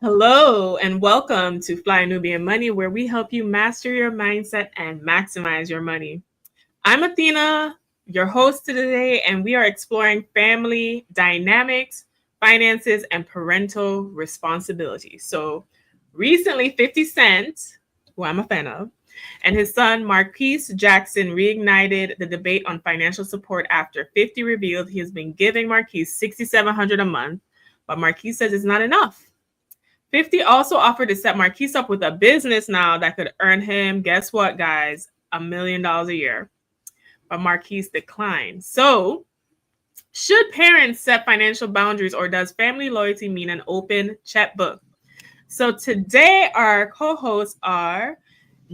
Hello and welcome to Fly Nubian Money, where we help you master your mindset and maximize your money. I'm Athena, your host today, and we are exploring family dynamics, finances, and parental responsibility. So recently, 50 Cent, who I'm a fan of, and his son Marquise Jackson reignited the debate on financial support after 50 revealed he has been giving Marquise $6,700 a month, but Marquise says it's not enough. 50 also offered to set Marquise up with a business now that could earn him, guess what, guys, $1 million a year. But Marquise declined. So, should parents set financial boundaries or does family loyalty mean an open checkbook? So, today our co hosts are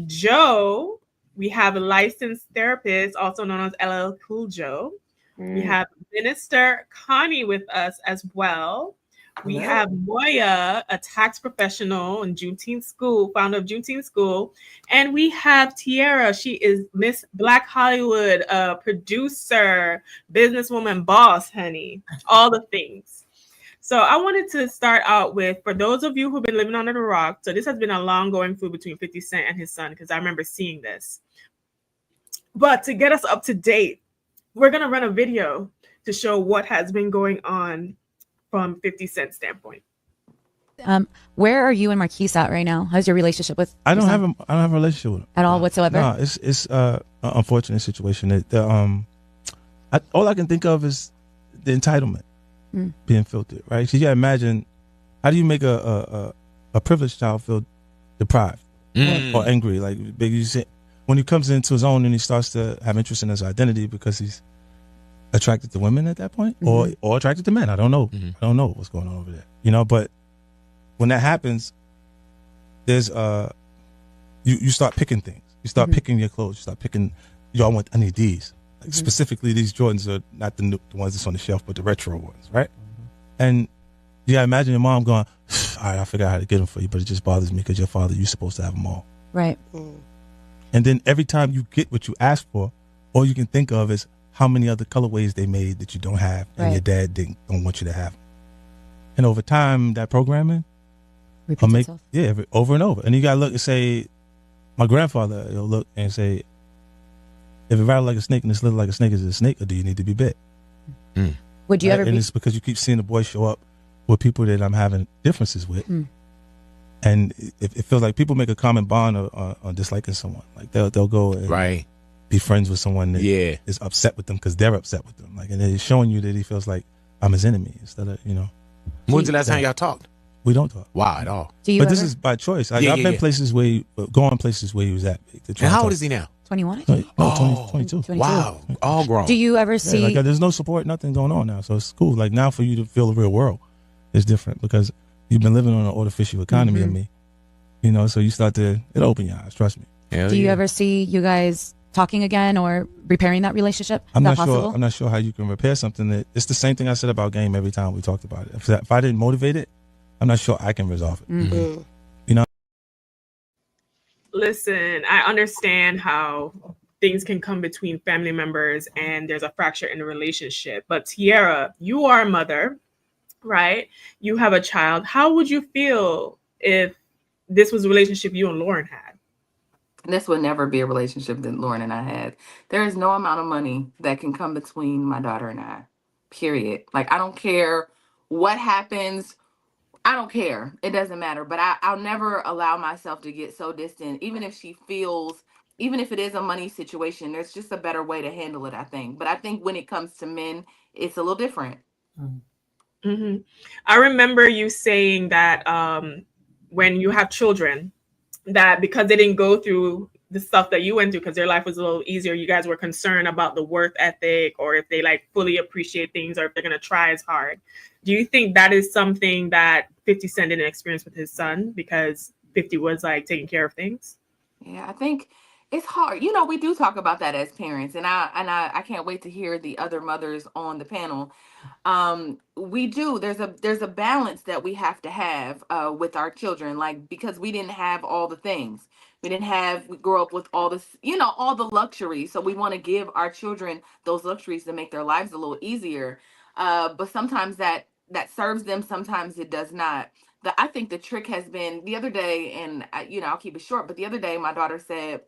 Joe. We have a licensed therapist, also known as LL Cool Joe. We have Minister Connie with us as well. We have Moya, a tax professional in Juneteenth School, founder of Juneteenth School. And we have Tiara. She is Miss Black Hollywood, producer, businesswoman, boss, honey, all the things. So I wanted to start out with, for those of you who've been living under the rock, so this has been a long going feud between 50 Cent and his son, because I remember seeing this. But to get us up to date, we're going to run a video to show what has been going on from 50 Cent's standpoint. Where are you and Marquise at right now? How's your relationship with? I don't have a relationship with him at all whatsoever. No, it's an unfortunate situation. All I can think of is the entitlement being filtered, right? So you gotta imagine, how do you make a privileged child feel deprived or angry? Like you say, when he comes into his own and he starts to have interest in his identity because he's attracted to women at that point, or attracted to men. I don't know. I don't know what's going on over there, but when that happens, there's you start picking things. You start picking your clothes. You start picking, I need these. Like specifically, these Jordans are not the ones that's on the shelf, but the retro ones, right? And yeah, imagine your mom going, all right, I figured out how to get them for you, but it just bothers me because your father, you're supposed to have them all. Right. And then every time you get what you ask for, all you can think of is how many other colorways they made that you don't have, and your dad don't want you to have. And over time, that programming repeats itself. Yeah, over and over. And you gotta look and say, my grandfather, he'll look and say, if it rattled like a snake and it's little like a snake, is it a snake, or do you need to be bit? Would you ever? And it's because you keep seeing the boy show up with people that I'm having differences with, and it feels like people make a common bond on disliking someone. Like they'll go and be friends with someone that is upset with them because they're upset with them. Like, and it's showing you that he feels like I'm his enemy instead of, When's the last time y'all talked? We don't talk. Wow, at all. This is by choice. I've been places where going places where he was at. And how old is he now? 21? 22. Wow, all grown. Do you ever see? There's no support, nothing going on now. So it's cool. Like now for you to feel the real world is different because you've been living on an artificial economy of me. So you start to, it'll open your eyes, trust me. Do you ever see you guys talking again or repairing that relationship? I'm not sure how you can repair something that, it's the same thing I said about game every time we talked about it. If I didn't motivate it, I'm not sure I can resolve it. Listen, I understand how things can come between family members and there's a fracture in the relationship. But Tiara, you are a mother, right? You have a child. How would you feel if this was a relationship you and Lauren had? This would never be a relationship that Lauren and I had. There is no amount of money that can come between my daughter and I, period. Like, I don't care what happens. I don't care. It doesn't matter. But I'll never allow myself to get so distant, even if she feels, even if it is a money situation, there's just a better way to handle it, I think. But I think when it comes to men, it's a little different. I remember you saying that when you have children, that because they didn't go through the stuff that you went through because their life was a little easier, you guys were concerned about the work ethic or if they like fully appreciate things or if they're going to try as hard. Do you think that is something that 50 Cent didn't experience with his son because 50 was like taking care of things? Yeah, I think it's hard. We do talk about that as parents, and I can't wait to hear the other mothers on the panel. We do. There's a balance that we have to have with our children, like, because we didn't have all the things. We grew up with all this, all the luxuries. So we want to give our children those luxuries to make their lives a little easier. But sometimes that serves them, sometimes it does not. I think the trick has been the other day, and I'll keep it short. But the other day, my daughter said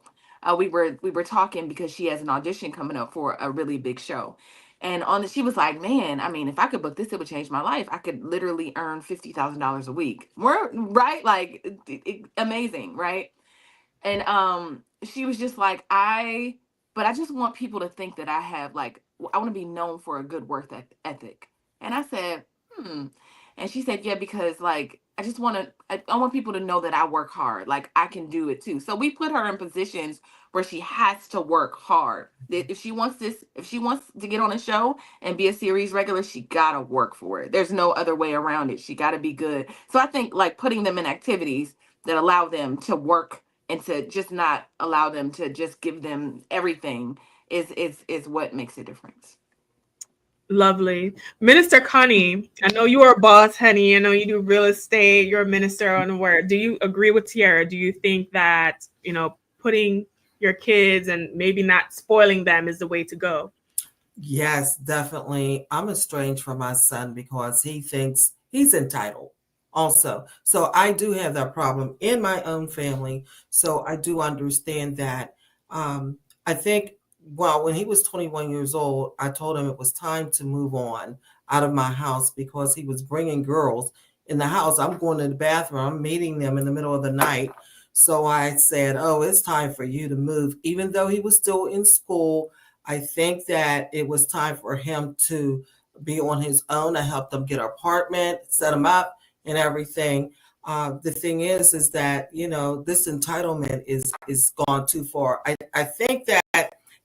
we were talking because she has an audition coming up for a really big show, and she was like, "Man, I mean, if I could book this, it would change my life. I could literally earn $50,000 a week. More right? Like amazing, right?" And she was just like, but I just want people to think that I have like I want to be known for a good work ethic. And I said, hmm. And she said, yeah, because like I want people to know that I work hard. Like I can do it too. So we put her in positions where she has to work hard. If she wants to get on a show and be a series regular, she gotta work for it. There's no other way around it. She gotta be good. So I think like putting them in activities that allow them to work and to just not allow them to just give them everything is what makes a difference. Lovely. Minister Connie, I know you are a boss, honey. I know you do real estate. You're a minister on the word. Do you agree with Tiara? Do you think that, putting your kids and maybe not spoiling them is the way to go? Yes, definitely. I'm estranged from my son because he thinks he's entitled also. So I do have that problem in my own family. So I do understand that. I think, well, when he was 21 years old, I told him it was time to move on out of my house because he was bringing girls in the house. I'm going to the bathroom, I'm meeting them in the middle of the night. So I said, oh, it's time for you to move. Even though he was still in school, I think that it was time for him to be on his own. I helped him get an apartment, set him up and everything. The thing is that, this entitlement is gone too far. I think that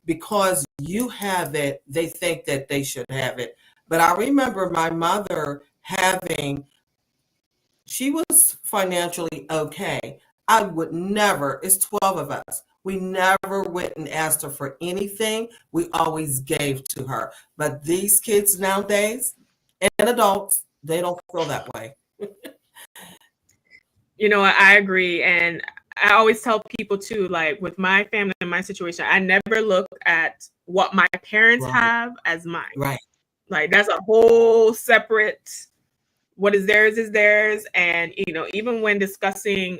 because you have it, they think that they should have it. But I remember my mother she was financially okay. I would never, it's 12 of us. We never went and asked her for anything. We always gave to her. But these kids nowadays and adults, they don't feel that way. I agree. And I always tell people too, like with my family and my situation, I never look at what my parents have as mine. Right. Like that's a whole separate, what is theirs. And, even when discussing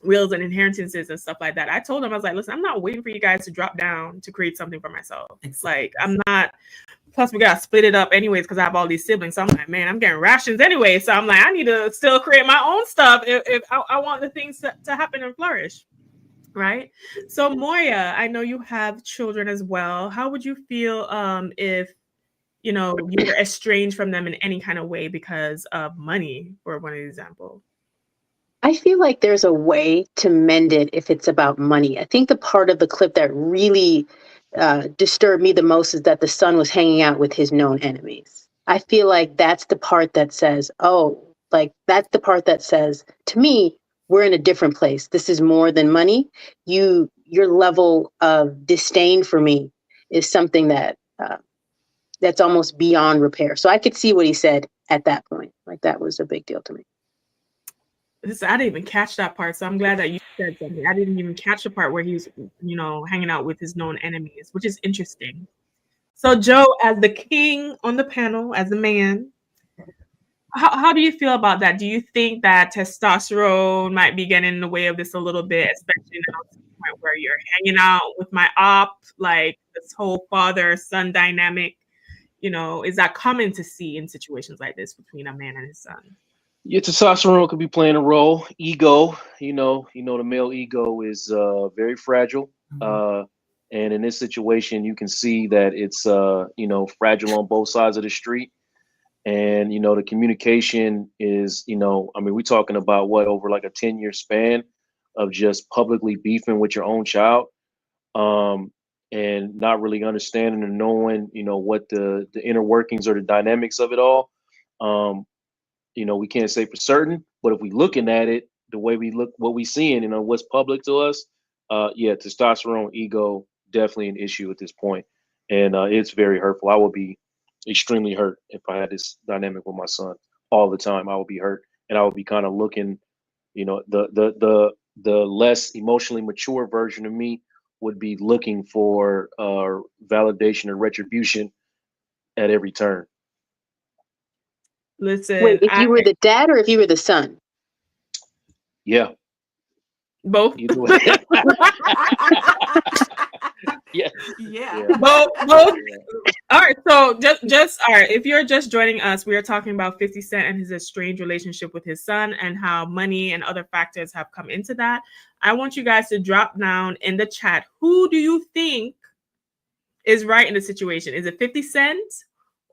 wills and inheritances and stuff like that, I told them, I was like, listen, I'm not waiting for you guys to drop down to create something for myself. Exactly. Like I'm not, plus we got to split it up anyways because I have all these siblings. So I'm like, man, I'm getting rations anyway. So I'm like, I need to still create my own stuff if I want the things to happen and flourish. Right. So Moya, I know you have children as well. How would you feel if you were estranged from them in any kind of way because of money, for one example? I feel like there's a way to mend it if it's about money. I think the part of the clip that really disturbed me the most is that the son was hanging out with his known enemies. I feel like that's the part that says, that's the part that says, to me, we're in a different place. This is more than money. Your level of disdain for me is something that's almost beyond repair. So I could see what he said at that point. Like that was a big deal to me. I didn't even catch that part, so I'm glad that you said something. I didn't even catch the part where he was, hanging out with his known enemies, which is interesting. So Joe, as the king on the panel, as a man, how do you feel about that? Do you think that testosterone might be getting in the way of this a little bit, especially now to the point where you're hanging out with my op, like this whole father-son dynamic? Is that common to see in situations like this between a man and his son? Yeah, testosterone could be playing a role. Ego, the male ego is very fragile. Mhm. And in this situation, you can see that it's fragile on both sides of the street. And the communication is, we're talking about what, over like a 10-year span of just publicly beefing with your own child, and not really understanding and knowing, what the inner workings or the dynamics of it all. We can't say for certain, but if we looking at it the way we look, what we seeing, what's public to us, yeah, testosterone, ego, definitely an issue at this point, and it's very hurtful. I would be extremely hurt if I had this dynamic with my son all the time. I would be hurt, and I would be kind of looking, the less emotionally mature version of me would be looking for validation and retribution at every turn. Listen, Wait, if you were the dad or if you were the son? Yeah. both. Either way. Yeah. Yeah. Both. All right, so just all right. If you're just joining us, we are talking about 50 Cent and his estranged relationship with his son and how money and other factors have come into that. I want you guys to drop down in the chat. Who do you think is right in the situation? Is it 50 Cent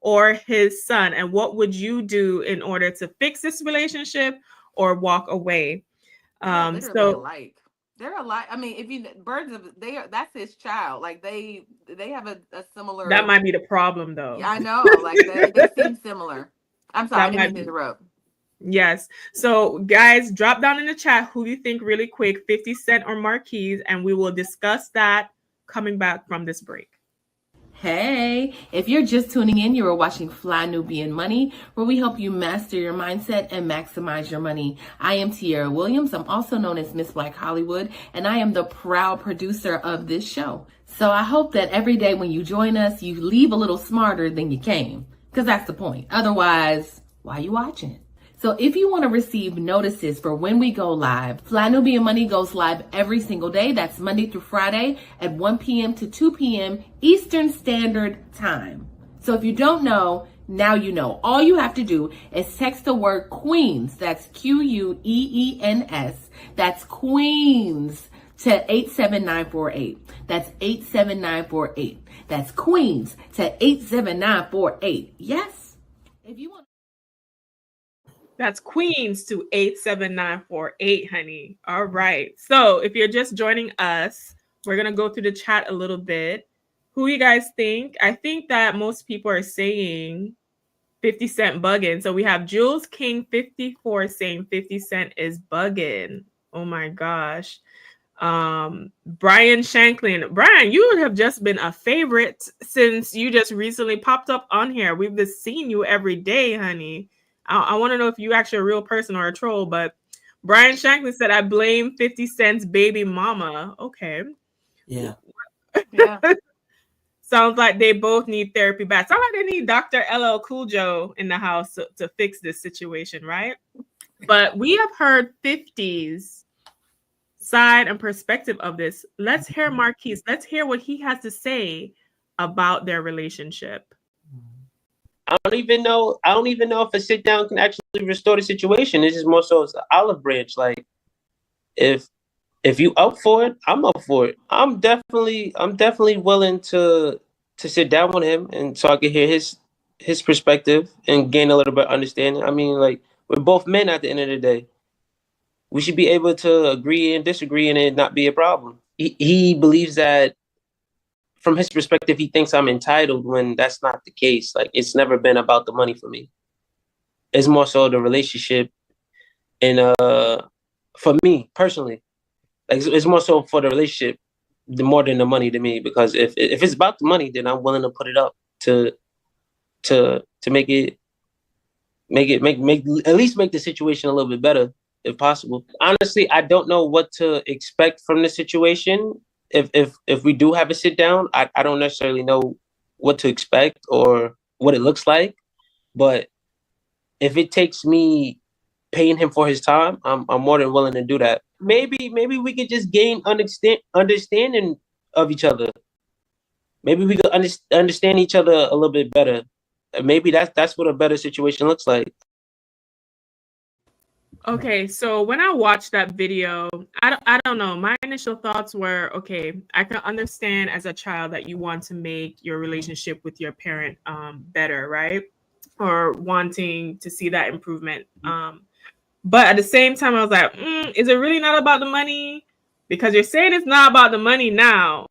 or his son? And what would you do in order to fix this relationship or walk away? They're literally alike. They're alike. I mean, if you that's his child. Like they have a similar. That might be the problem, though. Yeah, I know. Like they seem similar. I'm sorry, I didn't mean to interrupt. Yes. So, guys, drop down in the chat who you think really quick, 50 Cent or Marquise, and we will discuss that coming back from this break. Hey, if you're just tuning in, you are watching Fly Nubian Money, where we help you master your mindset and maximize your money. I am Tiara Williams. I'm also known as Miss Black Hollywood, and I am the proud producer of this show. So I hope that every day when you join us, you leave a little smarter than you came, because that's the point. Otherwise, why are you watching? So if you want to receive notices for when we go live, Fly Nubian Money goes live every single day. That's Monday through Friday at 1 p.m. to 2 p.m. Eastern Standard Time. So if you don't know, now you know. All you have to do is text the word Queens. That's Queens. That's Queens to 87948. That's 87948. That's Queens to 87948. Yes? If you want. That's Queens to 87948, honey. All right. So if you're just joining us, we're going to go through the chat a little bit. Who you guys think? I think that most people are saying 50 Cent bugging. So we have Jules King 54 saying 50 Cent is bugging. Oh my gosh. Brian Shanklin. Brian, you have just been a favorite since you just recently popped up on here. We've been seeing you every day, honey. I want to know if you actually a real person or a troll, but Brian Shanklin said, I blame 50 Cent's baby mama. Okay. Yeah. Yeah. Sounds like they both need therapy back. Sounds like they need Dr. LL Cool Joe in the house to fix this situation, right? But we have heard 50's side and perspective of this. Let's hear Marquise. Let's hear what he has to say about their relationship. I don't even know if a sit down can actually restore the situation. It's just more so it's an olive branch. Like if you up for it, I'm up for it. I'm definitely willing to sit down with him and so I can hear his perspective and gain a little bit of understanding. I mean, like we're both men at the end of the day. We should be able to agree and disagree and it not be a problem. He believes that from his perspective, he thinks I'm entitled when that's not the case. Like it's never been about the money for me. It's more so the relationship and for me personally, like it's more so for the relationship more than the money to me, because if it's about the money, then I'm willing to put it up to make at least make the situation a little bit better if possible. Honestly, I don't know what to expect from the situation. If we do have a sit down, I don't necessarily know what to expect or what it looks like. But if it takes me paying him for his time, I'm more than willing to do that. Maybe we could just gain understanding of each other. Maybe we could understand each other a little bit better. Maybe that's what a better situation looks like. Okay, so when I watched that video, I don't know. My initial thoughts were, okay, I can understand as a child that you want to make your relationship with your parent better, right? Or wanting to see that improvement. But at the same time, I was like, is it really not about the money? Because you're saying it's not about the money now,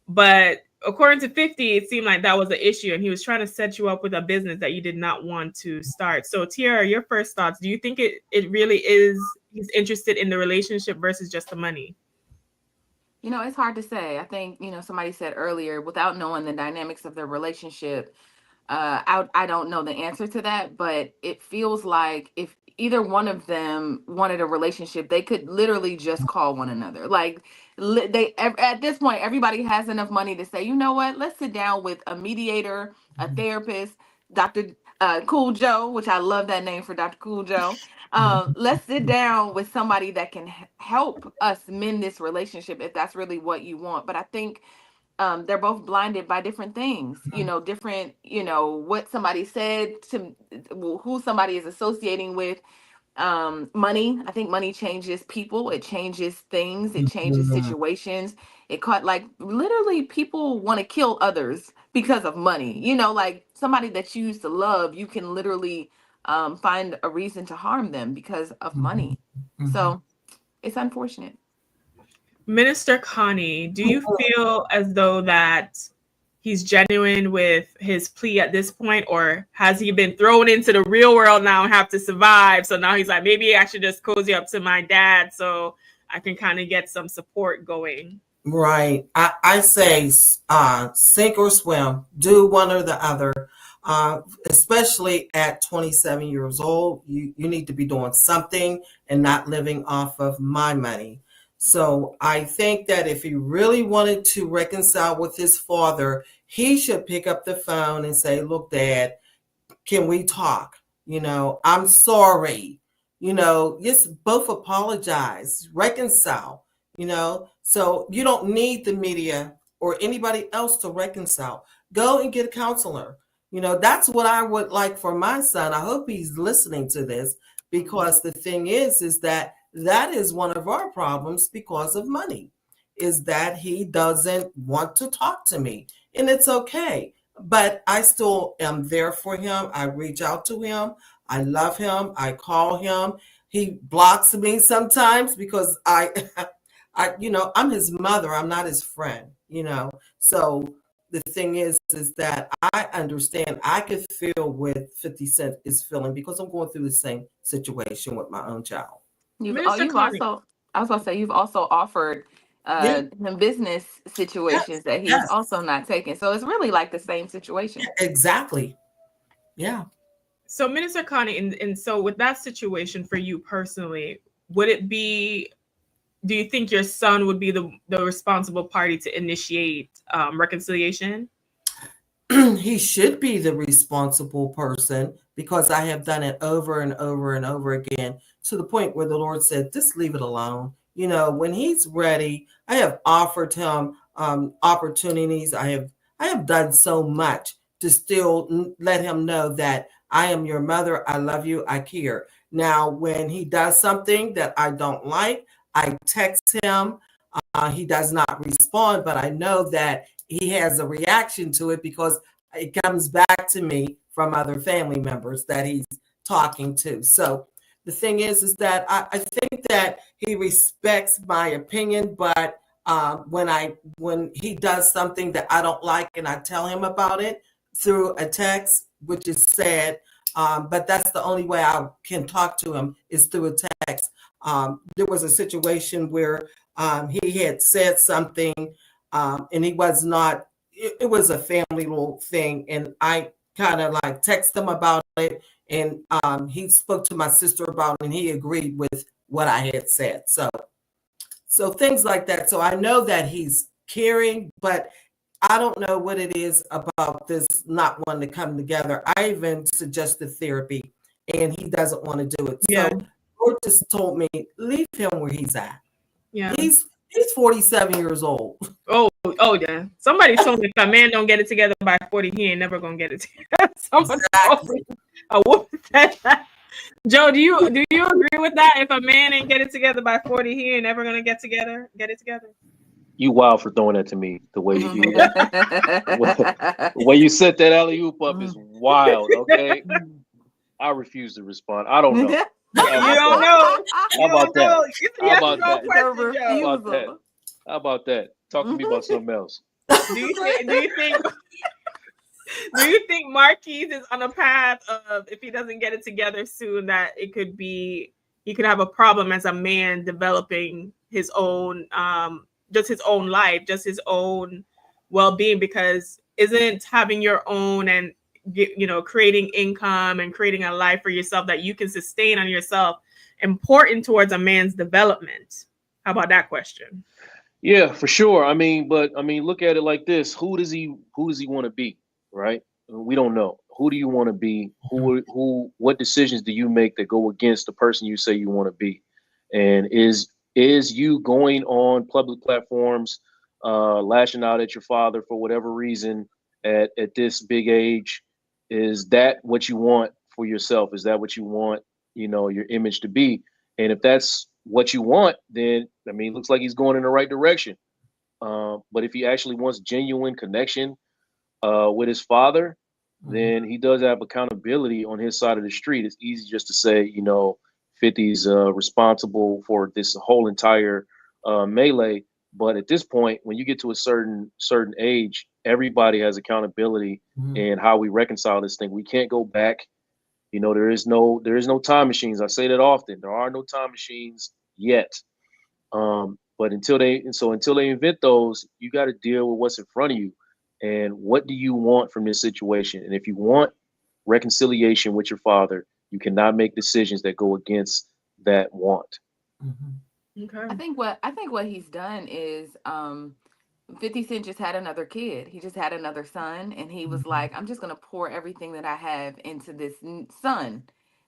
but according to 50, it seemed like that was the issue, and he was trying to set you up with a business that you did not want to start. So, Tiara, your first thoughts, do you think it really is he's interested in the relationship versus just the money? You know, it's hard to say. I think, somebody said earlier, without knowing the dynamics of their relationship, I don't know the answer to that, but it feels like if either one of them wanted a relationship, they could literally just call one another. Like at this point, everybody has enough money to say, you know what, let's sit down with a mediator, a therapist, doctor. Cool Joe, which I love that name for Dr. Cool Joe. Let's sit down with somebody that can help us mend this relationship if that's really what you want. But I think they're both blinded by different things, different, what somebody said to who somebody is associating with. Money, I think money changes people, it changes things, it changes situations. It caught, like, literally people want to kill others because of money, like somebody that you used to love, you can literally find a reason to harm them because of money. So it's unfortunate. Minister Connie, do you feel as though that he's genuine with his plea at this point, or has he been thrown into the real world now and have to survive? So now he's like, maybe I should just cozy up to my dad so I can kind of get some support going. Right. I say sink or swim. Do one or the other. Especially at 27 years old, you need to be doing something and not living off of my money. So I think that if he really wanted to reconcile with his father, he should pick up the phone and say, look, Dad, can we talk? I'm sorry. Just both apologize, reconcile, so you don't need the media or anybody else to reconcile. Go and get a counselor. That's what I would like for my son. I hope he's listening to this, because the thing is that is one of our problems because of money, is that he doesn't want to talk to me. And it's okay. But I still am there for him. I reach out to him. I love him. I call him. He blocks me sometimes because I'm his mother. I'm not his friend, So the thing is that I understand. I could feel what 50 Cent is feeling because I'm going through the same situation with my own child. You've also, I was gonna say, you've also offered him business situations that he's also not taking. So it's really like the same situation. Exactly. Yeah. So Minister Connie, and so with that situation for you personally, would it be, do you think your son would be the responsible party to initiate reconciliation? He should be the responsible person, because I have done it over and over and over again, to the point where the Lord said, just leave it alone. When he's ready, I have offered him opportunities. I have done so much to still let him know that I am your mother. I love you. I care. Now, when he does something that I don't like, I text him. He does not respond, but I know that he has a reaction to it because it comes back to me from other family members that he's talking to. So the thing is that I think that he respects my opinion, but when he does something that I don't like and I tell him about it through a text, which is sad, but that's the only way I can talk to him, is through a text. There was a situation where he had said something, and he was not, it was a family little thing, and I kind of like text him about it, and he spoke to my sister about it, and he agreed with what I had said. So things like that. So I know that he's caring, but I don't know what it is about this not wanting to come together. I even suggested therapy, and he doesn't want to do it. Yeah. So Lord just told me, leave him where he's at. Yeah. He's 47 years old. Oh yeah. Somebody told me if a man don't get it together by 40, he ain't never gonna get it together. Someone told me. A woman said that. Joe, do you agree with that? If a man ain't get it together by 40, he ain't never gonna get it together. You wild for throwing that to me the way you do that. The way you set that alley-oop up is wild, okay? I refuse to respond. I don't know. You don't know. How about that? How about that? Irrefusable. How about that? Talk to me about something else. Do you think Marquise is on a path of, if he doesn't get it together soon, that he could have a problem as a man developing his own just his own life, just his own well-being? Because isn't having your own and creating income and creating a life for yourself that you can sustain on yourself important towards a man's development? How about that question? Yeah, for sure. But look at it like this: who does he want to be? Right? We don't know. who do you want to be? What decisions do you make that go against the person you say you want to be? And is you going on public platforms, lashing out at your father for whatever reason at this big age, is that what you want for yourself? Is that what you want, your image to be? And if that's what you want, then I mean, it looks like he's going in the right direction. But if he actually wants genuine connection with his father, then he does have accountability on his side of the street. It's easy just to say, 50's responsible for this whole entire melee. But at this point, when you get to a certain age, everybody has accountability in how we reconcile this thing. We can't go back. There is no time machines. I say that often. There are no time machines yet. But until they invent those, you got to deal with what's in front of you. And what do you want from this situation? And if you want reconciliation with your father, you cannot make decisions that go against that want. Okay. I think what he's done is 50 Cent just had another kid. He just had another son, and he was like, I'm just gonna pour everything that I have into this son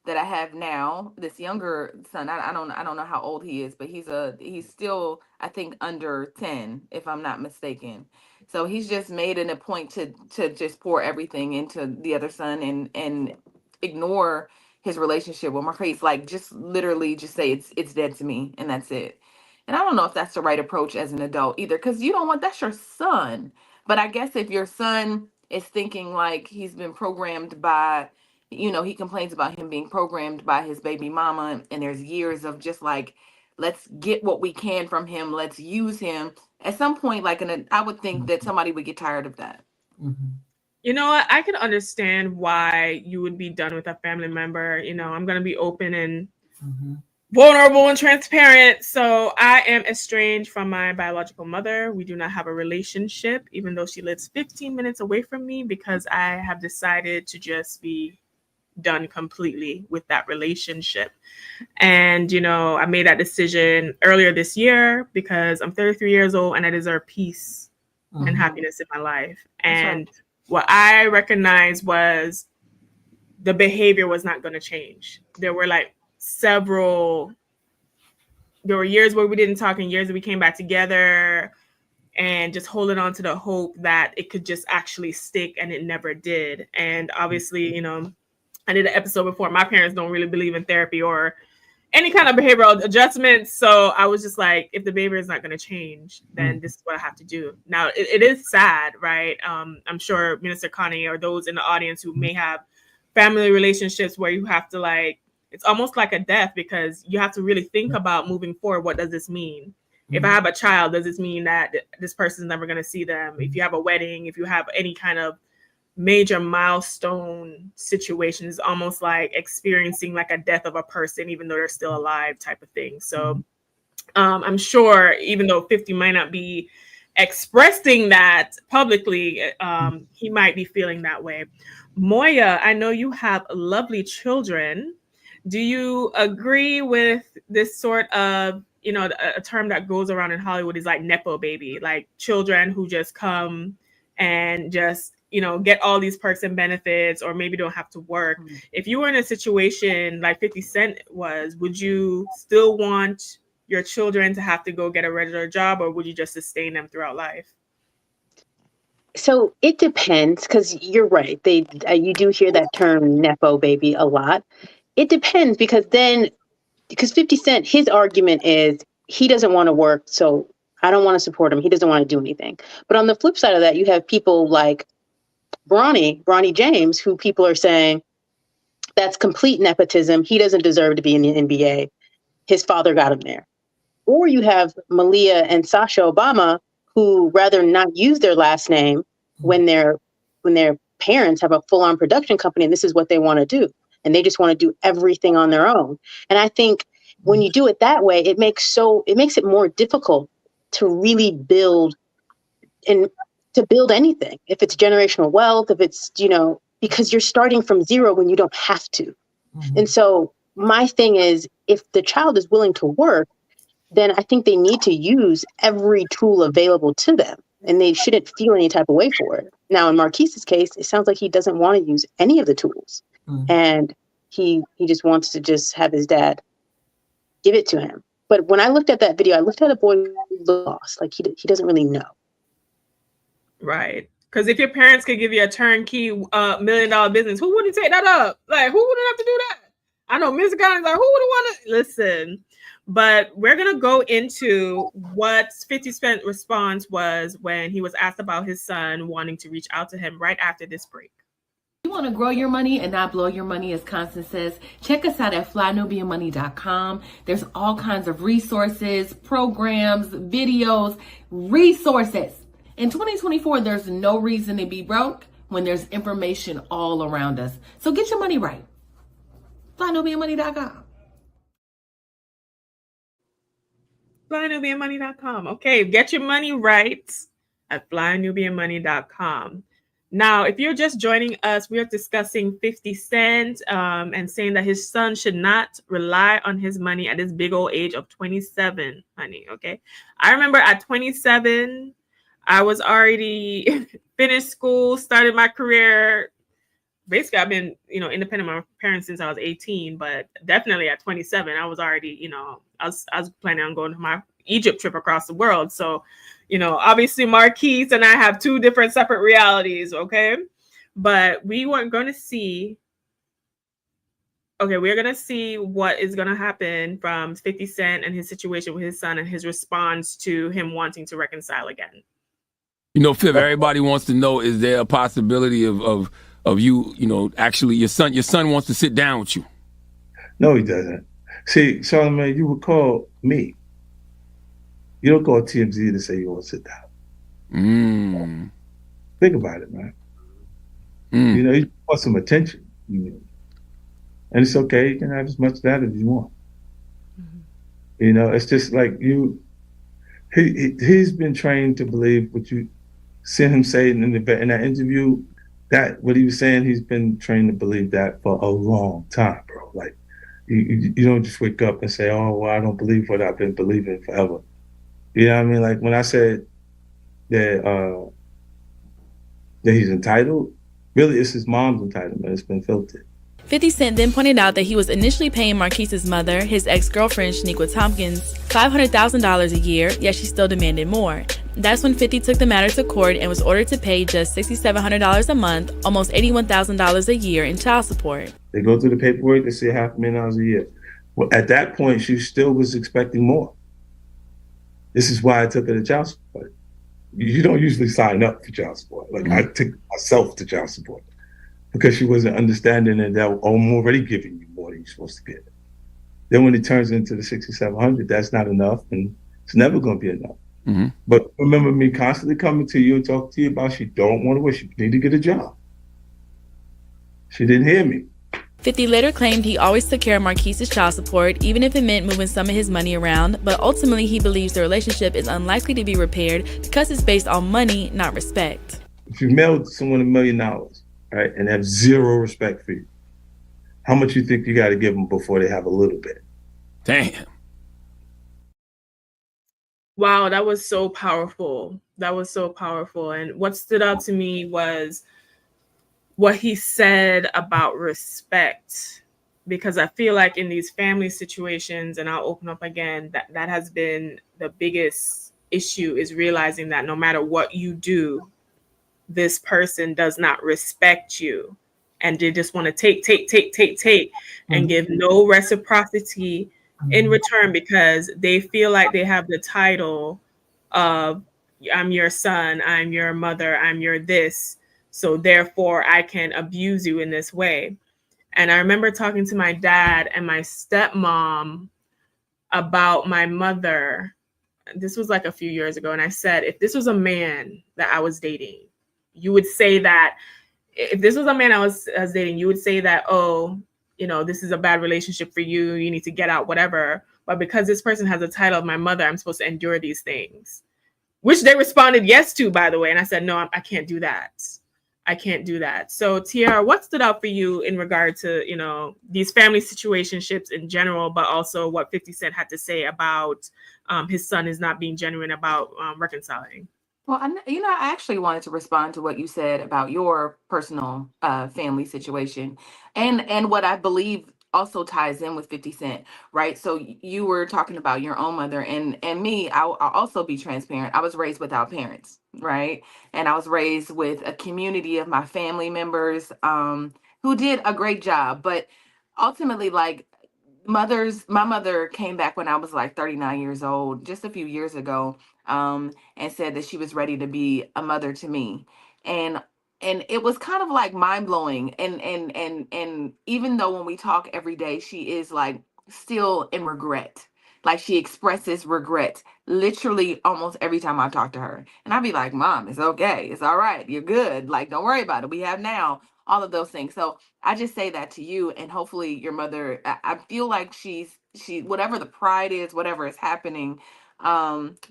that I have now, this younger son. I don't know how old he is, but he's still, I think, under 10, if I'm not mistaken. So he's just made it a point to just pour everything into the other son and ignore his relationship with Marquise. Like, just literally just say it's dead to me, and that's it. And I don't know if that's the right approach as an adult either, because you don't want, that's your son. But I guess if your son is thinking like he's been programmed by, he complains about him being programmed by his baby mama, and there's years of just like, let's get what we can from him, let's use him. At some point, like, I would think that somebody would get tired of that. You know what? I can understand why you would be done with a family member. I'm going to be open and vulnerable and transparent. So I am estranged from my biological mother. We do not have a relationship, even though she lives 15 minutes away from me, because I have decided to just be done completely with that relationship. And, I made that decision earlier this year because I'm 33 years old and I deserve peace and happiness in my life. And what I recognized was the behavior was not going to change. There were years where we didn't talk and years that we came back together, and just holding on to the hope that it could just actually stick, and it never did. And obviously, I did an episode before. My parents don't really believe in therapy or any kind of behavioral adjustments. So I was just like, if the behavior is not going to change, then this is what I have to do. Now, it is sad, right? I'm sure Minister Connie or those in the audience who may have family relationships where you have to it's almost like a death, because you have to really think about moving forward. What does this mean? If I have a child, does this mean that this person's never going to see them? If you have a wedding, if you have any kind of major milestone situation, is almost like experiencing like a death of a person, even though they're still alive, type of thing. So I'm sure, even though 50 might not be expressing that publicly, he might be feeling that way. Moya, I know you have lovely children. Do you agree with this sort of, a term that goes around in Hollywood is like Nepo Baby, like children who just come and just, get all these perks and benefits, or maybe don't have to work. If you were in a situation like 50 Cent was, would you still want your children to have to go get a regular job, or would you just sustain them throughout life? So it depends, because you're right. You do hear that term Nepo Baby a lot. It depends, because 50 Cent, his argument is he doesn't want to work, so I don't want to support him. He doesn't want to do anything. But on the flip side of that, you have people like Bronny James, who people are saying that's complete nepotism. He doesn't deserve to be in the NBA. His father got him there. Or you have Malia and Sasha Obama, who rather not use their last name when their parents have a full-on production company, and this is what they want to do. And they just want to do everything on their own. And I think when you do it that way, it makes it more difficult to really build anything. If it's generational wealth, if it's, because you're starting from zero when you don't have to. And so my thing is, if the child is willing to work, then I think they need to use every tool available to them, and they shouldn't feel any type of way for it. Now, in Marquise's case, it sounds like he doesn't want to use any of the tools. And he just wants to just have his dad give it to him. But when I looked at that video, I looked at a boy who lost. Like, he doesn't really know. Right. Because if your parents could give you a turnkey $1 million business, who wouldn't take that up? Like, who wouldn't have to do that? I know Ms. Collins like, who would want to listen? But we're going to go into what 50 Cent's response was when he was asked about his son wanting to reach out to him right after this break. You want to grow your money and not blow your money, as Constance says, check us out at flynubianmoney.com. There's all kinds of resources, programs, videos, resources. In 2024, there's no reason to be broke when there's information all around us. So get your money right. flynubianmoney.com. flynubianmoney.com. Okay, get your money right at flynubianmoney.com. Now, if you're just joining us, we are discussing 50 Cent and saying that his son should not rely on his money at his big old age of 27, honey, okay? I remember at 27, I was already finished school, started my career. Basically, I've been, independent of my parents since I was 18, but definitely at 27, I was already, I was planning on going to my Egypt trip across the world. So, obviously Marquise and I have two different separate realities, okay? But we weren't going to see, we're going to see what is going to happen from 50 Cent and his situation with his son and his response to him wanting to reconcile again. Fib, everybody wants to know, is there a possibility of you, actually your son wants to sit down with you? No, he doesn't. See, Charlamagne, you would call me. You don't call TMZ to say you want to sit down. Think about it, man. You want some attention. And it's okay. You can have as much of that as you want. It's just like he's been trained to believe what you see him say in that interview, that what he was saying, he's been trained to believe that for a long time, bro. Like, you don't just wake up and say, oh, well, I don't believe what I've been believing forever. You know what I mean? Like, when I said that he's entitled, really it's his mom's entitlement. It's been filtered. 50 Cent then pointed out that he was initially paying Marquise's mother, his ex-girlfriend Shaniqua Tompkins, $500,000 a year, yet she still demanded more. That's when 50 took the matter to court and was ordered to pay just $6,700 a month, almost $81,000 a year in child support. They go through the paperwork, they say $500,000 a year. Well, at that point, she still was expecting more. This is why I took her to child support. You don't usually sign up for child support. Like, I took myself to child support because she wasn't understanding that I'm already giving you more than you're supposed to get. Then when it turns into the $6,700, that's not enough, and it's never going to be enough. But remember me constantly coming to you and talking to you about she don't want to work. She need to get a job. She didn't hear me. 50 later claimed he always took care of Marquise's child support, even if it meant moving some of his money around, but ultimately he believes the relationship is unlikely to be repaired because it's based on money, not respect. If you mailed someone $1 million, right, and have zero respect for you, how much you think you got to give them before they have a little bit? Damn. Wow, that was so powerful. That was so powerful. And what stood out to me was what he said about respect, because I feel like in these family situations, and I'll open up again, that has been the biggest issue, is realizing that no matter what you do, this person does not respect you. And they just want to take, and give no reciprocity in return, because they feel like they have the title of, I'm your son, I'm your mother, I'm your this, so therefore I can abuse you in this way. And I remember talking to my dad and my stepmom about my mother. This was like a few years ago. And I said, if this was a man that I was dating, you would say that, if this was a man I was dating, you would say that, oh, this is a bad relationship for you. You need to get out, whatever. But because this person has a title of my mother, I'm supposed to endure these things, which they responded yes to, by the way. And I said, no, I can't do that. I can't do that. So Tiara, what stood out for you in regard to, these family situationships in general, but also what 50 Cent had to say about his son is not being genuine about reconciling? Well, I actually wanted to respond to what you said about your personal family situation, and what I believe also ties in with 50 Cent, right? So you were talking about your own mother, and me. I'll also be transparent. I was raised without parents, right? And I was raised with a community of my family members, who did a great job, but ultimately, like, my mother came back when I was like 39 years old, just a few years ago, and said that she was ready to be a mother to me. And it was kind of like mind blowing. And even though when we talk every day, she is like still in regret. Like, she expresses regret literally almost every time I talk to her. And I'd be like, Mom, it's okay. It's all right. You're good. Like, don't worry about it. We have now all of those things. So I just say that to you, and hopefully your mother. I feel like she whatever the pride is, whatever is happening,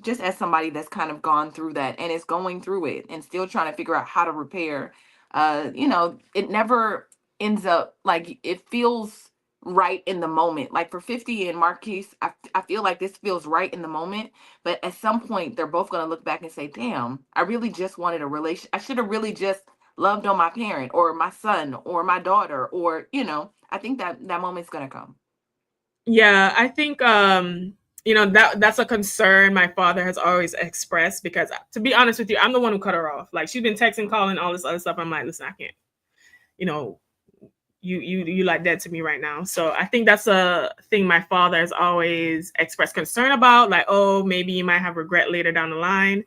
just as somebody that's kind of gone through that and is going through it and still trying to figure out how to repair. It never ends up like it feels right in the moment. Like for 50 and Marquise, I feel like this feels right in the moment, but at some point they're both going to look back and say, "Damn, I really just wanted a relation. I should have really just loved on my parent or my son or my daughter, or I think that moment's gonna come." Yeah, I think that's a concern my father has always expressed, because to be honest with you, I'm the one who cut her off. Like, she's been texting, calling, all this other stuff. I'm like, listen, I can't. You know, you like dead to me right now. So I think that's a thing my father has always expressed concern about. Like, oh, maybe you might have regret later down the line.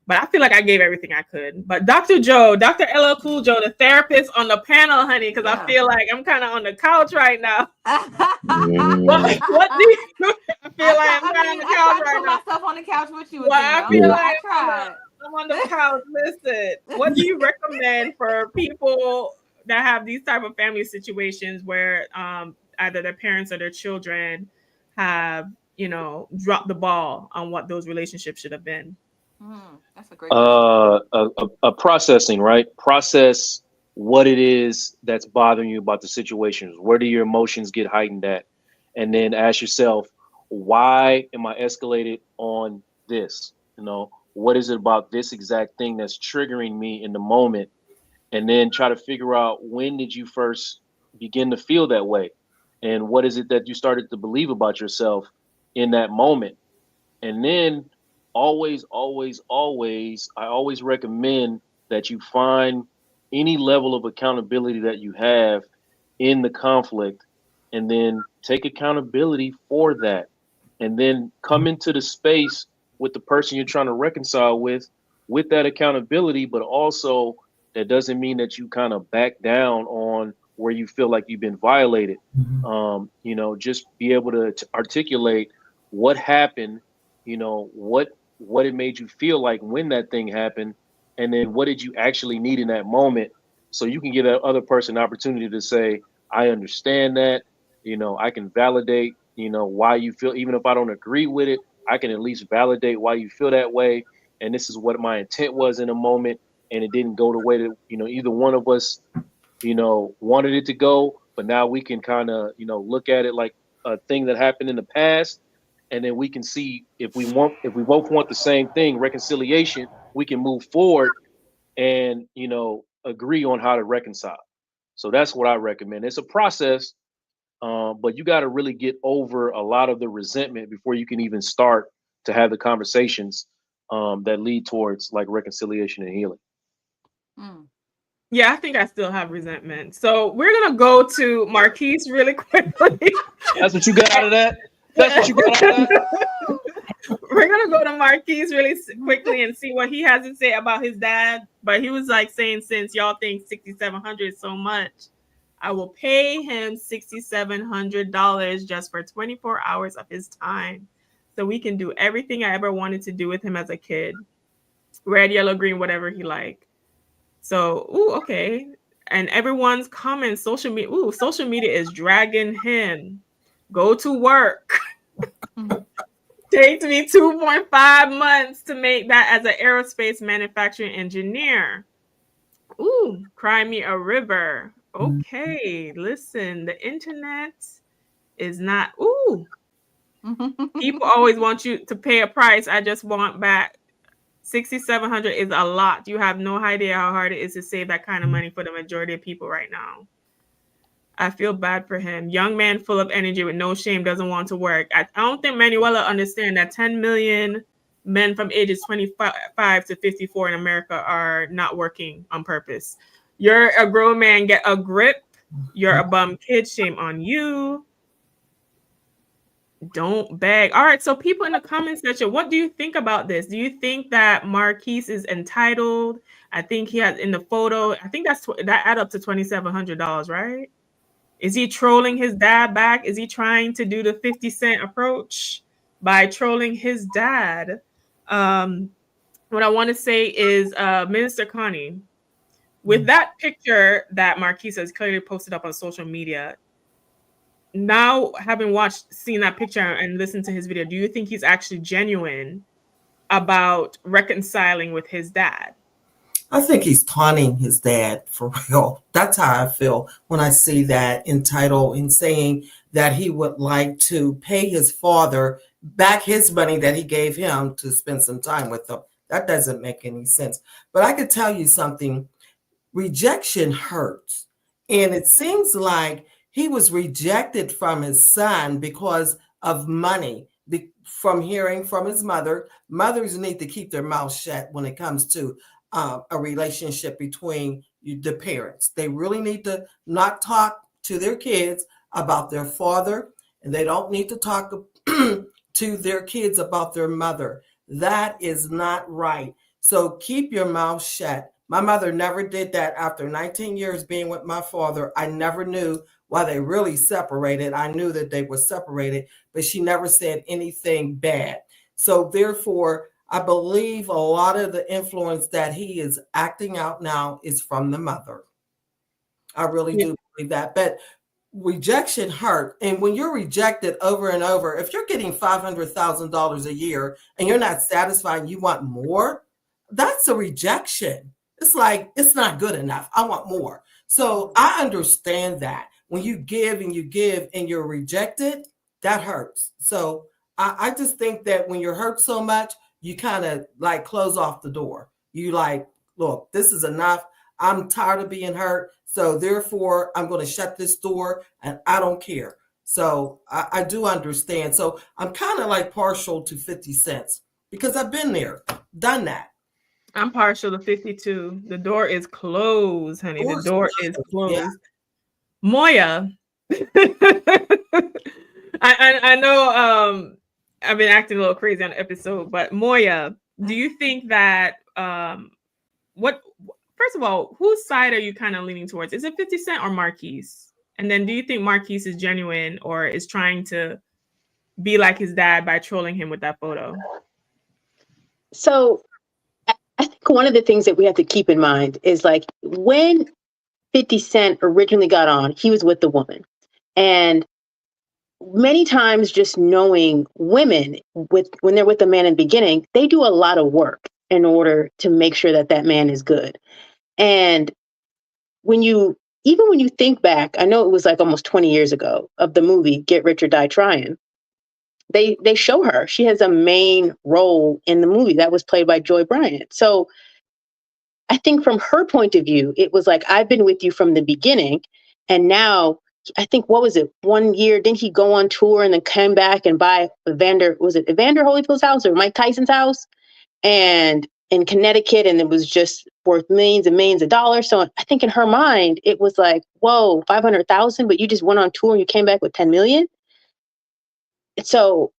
But I feel like I gave everything I could. But Dr. Joe, Dr. LL Cool Joe, the therapist on the panel, honey, because I feel like I'm kind of on the couch right now. What do you I feel like I'm kind of on the couch right now. I tried to put myself on the couch with you. Well, I feel like I tried. I'm on the couch. Listen, what do you recommend for people that have these type of family situations where either their parents or their children have, dropped the ball on what those relationships should have been? That's a great question. A processing, right? Process what it is that's bothering you about the situations. Where do your emotions get heightened at? And then ask yourself, why am I escalated on this? What is it about this exact thing that's triggering me in the moment? And then try to figure out, when did you first begin to feel that way? And what is it that you started to believe about yourself in that moment? And then always, always, always, I always recommend that you find any level of accountability that you have in the conflict, and then take accountability for that, and then come into the space with the person you're trying to reconcile with that accountability. But also, that doesn't mean that you kind of back down on where you feel like you've been violated. Just be able to articulate what happened, what it made you feel like when that thing happened, and then what did you actually need in that moment, so you can give that other person an opportunity to say, I understand that, I can validate, why you feel, even if I don't agree with it, I can at least validate why you feel that way. And this is what my intent was in a moment, and it didn't go the way that, either one of us, wanted it to go. But now we can kind of, look at it like a thing that happened in the past. And then we can see if we both want the same thing, reconciliation, we can move forward and, agree on how to reconcile. So that's what I recommend. It's a process, but you got to really get over a lot of the resentment before you can even start to have the conversations that lead towards like reconciliation and healing. Yeah, I think I still have resentment. So we're going to go to Marquise really quickly. That's what you got out of that? That's what you got out of that? We're going to go to Marquise really quickly and see what he has to say about his dad. But he was like saying, since y'all think $6,700 is so much, I will pay him $6,700 just for 24 hours of his time, so we can do everything I ever wanted to do with him as a kid. Red, yellow, green, whatever he liked. So, okay. And everyone's comments, social media is dragging him. Go to work. Takes me 2.5 months to make that as an aerospace manufacturing engineer. Cry me a river. Okay, listen, the internet is not. People always want you to pay a price. I just want back $6,700 is a lot. You have no idea how hard it is to save that kind of money for the majority of people right now. I feel bad for him. Young man full of energy with no shame, doesn't want to work. I don't think Manuela understand that 10 million men from ages 25 to 54 in America are not working on purpose. You're a grown man, get a grip. You're a bum kid, shame on you. Don't beg. All right, so people in the comment section, what do you think about this? Do you think that Marquise is entitled? I think he has in the photo, I think that add up to $2,700, right? Is he trolling his dad back? Is he trying to do the 50 Cent approach by trolling his dad? What I want to say is, Minister Connie, with that picture that Marquise has clearly posted up on social media, now having seen that picture and listened to his video, do you think he's actually genuine about reconciling with his dad? I think he's taunting his dad for real. That's how I feel when I see that entitled and saying that he would like to pay his father back his money that he gave him to spend some time with him. That doesn't make any sense. But I could tell you something. Rejection hurts. And it seems like he was rejected from his son because of money, from hearing from his mother. Mothers need to keep their mouth shut when it comes to a relationship between the parents. They really need to not talk to their kids about their father, and they don't need to talk to their kids about their mother. That is not right. So keep your mouth shut. My mother never did that. After 19 years being with my father, I never knew why they really separated. I knew that they were separated, but she never said anything bad. So therefore, I believe a lot of the influence that he is acting out now is from the mother. I really do believe that. But rejection hurt. And when you're rejected over and over, if you're getting $500,000 a year and you're not satisfied and you want more, that's a rejection. It's like, it's not good enough. I want more. So I understand that. When you give and you're rejected, that hurts. So I just think that when you're hurt so much, you kind of like close off the door. You like, look, this is enough. I'm tired of being hurt. So therefore, I'm going to shut this door and I don't care. So I do understand. So I'm kind of like partial to 50 cents because I've been there, done that. I'm partial to 52. The door is closed, honey. The door is closed. Yeah. Moya, I know I've been acting a little crazy on the episode, but Moya, do you think that first of all, whose side are you kind of leaning towards? Is it 50 Cent or Marquise? And then do you think Marquise is genuine or is trying to be like his dad by trolling him with that photo? So I think one of the things that we have to keep in mind is like when 50 Cent originally got on, he was with the woman. And many times just knowing women when they're with a man in the beginning, they do a lot of work in order to make sure that that man is good. And when you think back, I know it was like almost 20 years ago of the movie Get Rich or Die Trying. They show her. She has a main role in the movie that was played by Joy Bryant. So I think from her point of view, it was like, I've been with you from the beginning. And now, I think, what was it? 1 year, didn't he go on tour and then come back and buy Evander Holyfield's house or Mike Tyson's house? And in Connecticut, and it was just worth millions and millions of dollars. So I think in her mind, it was like, whoa, 500,000, but you just went on tour and you came back with 10 million. So,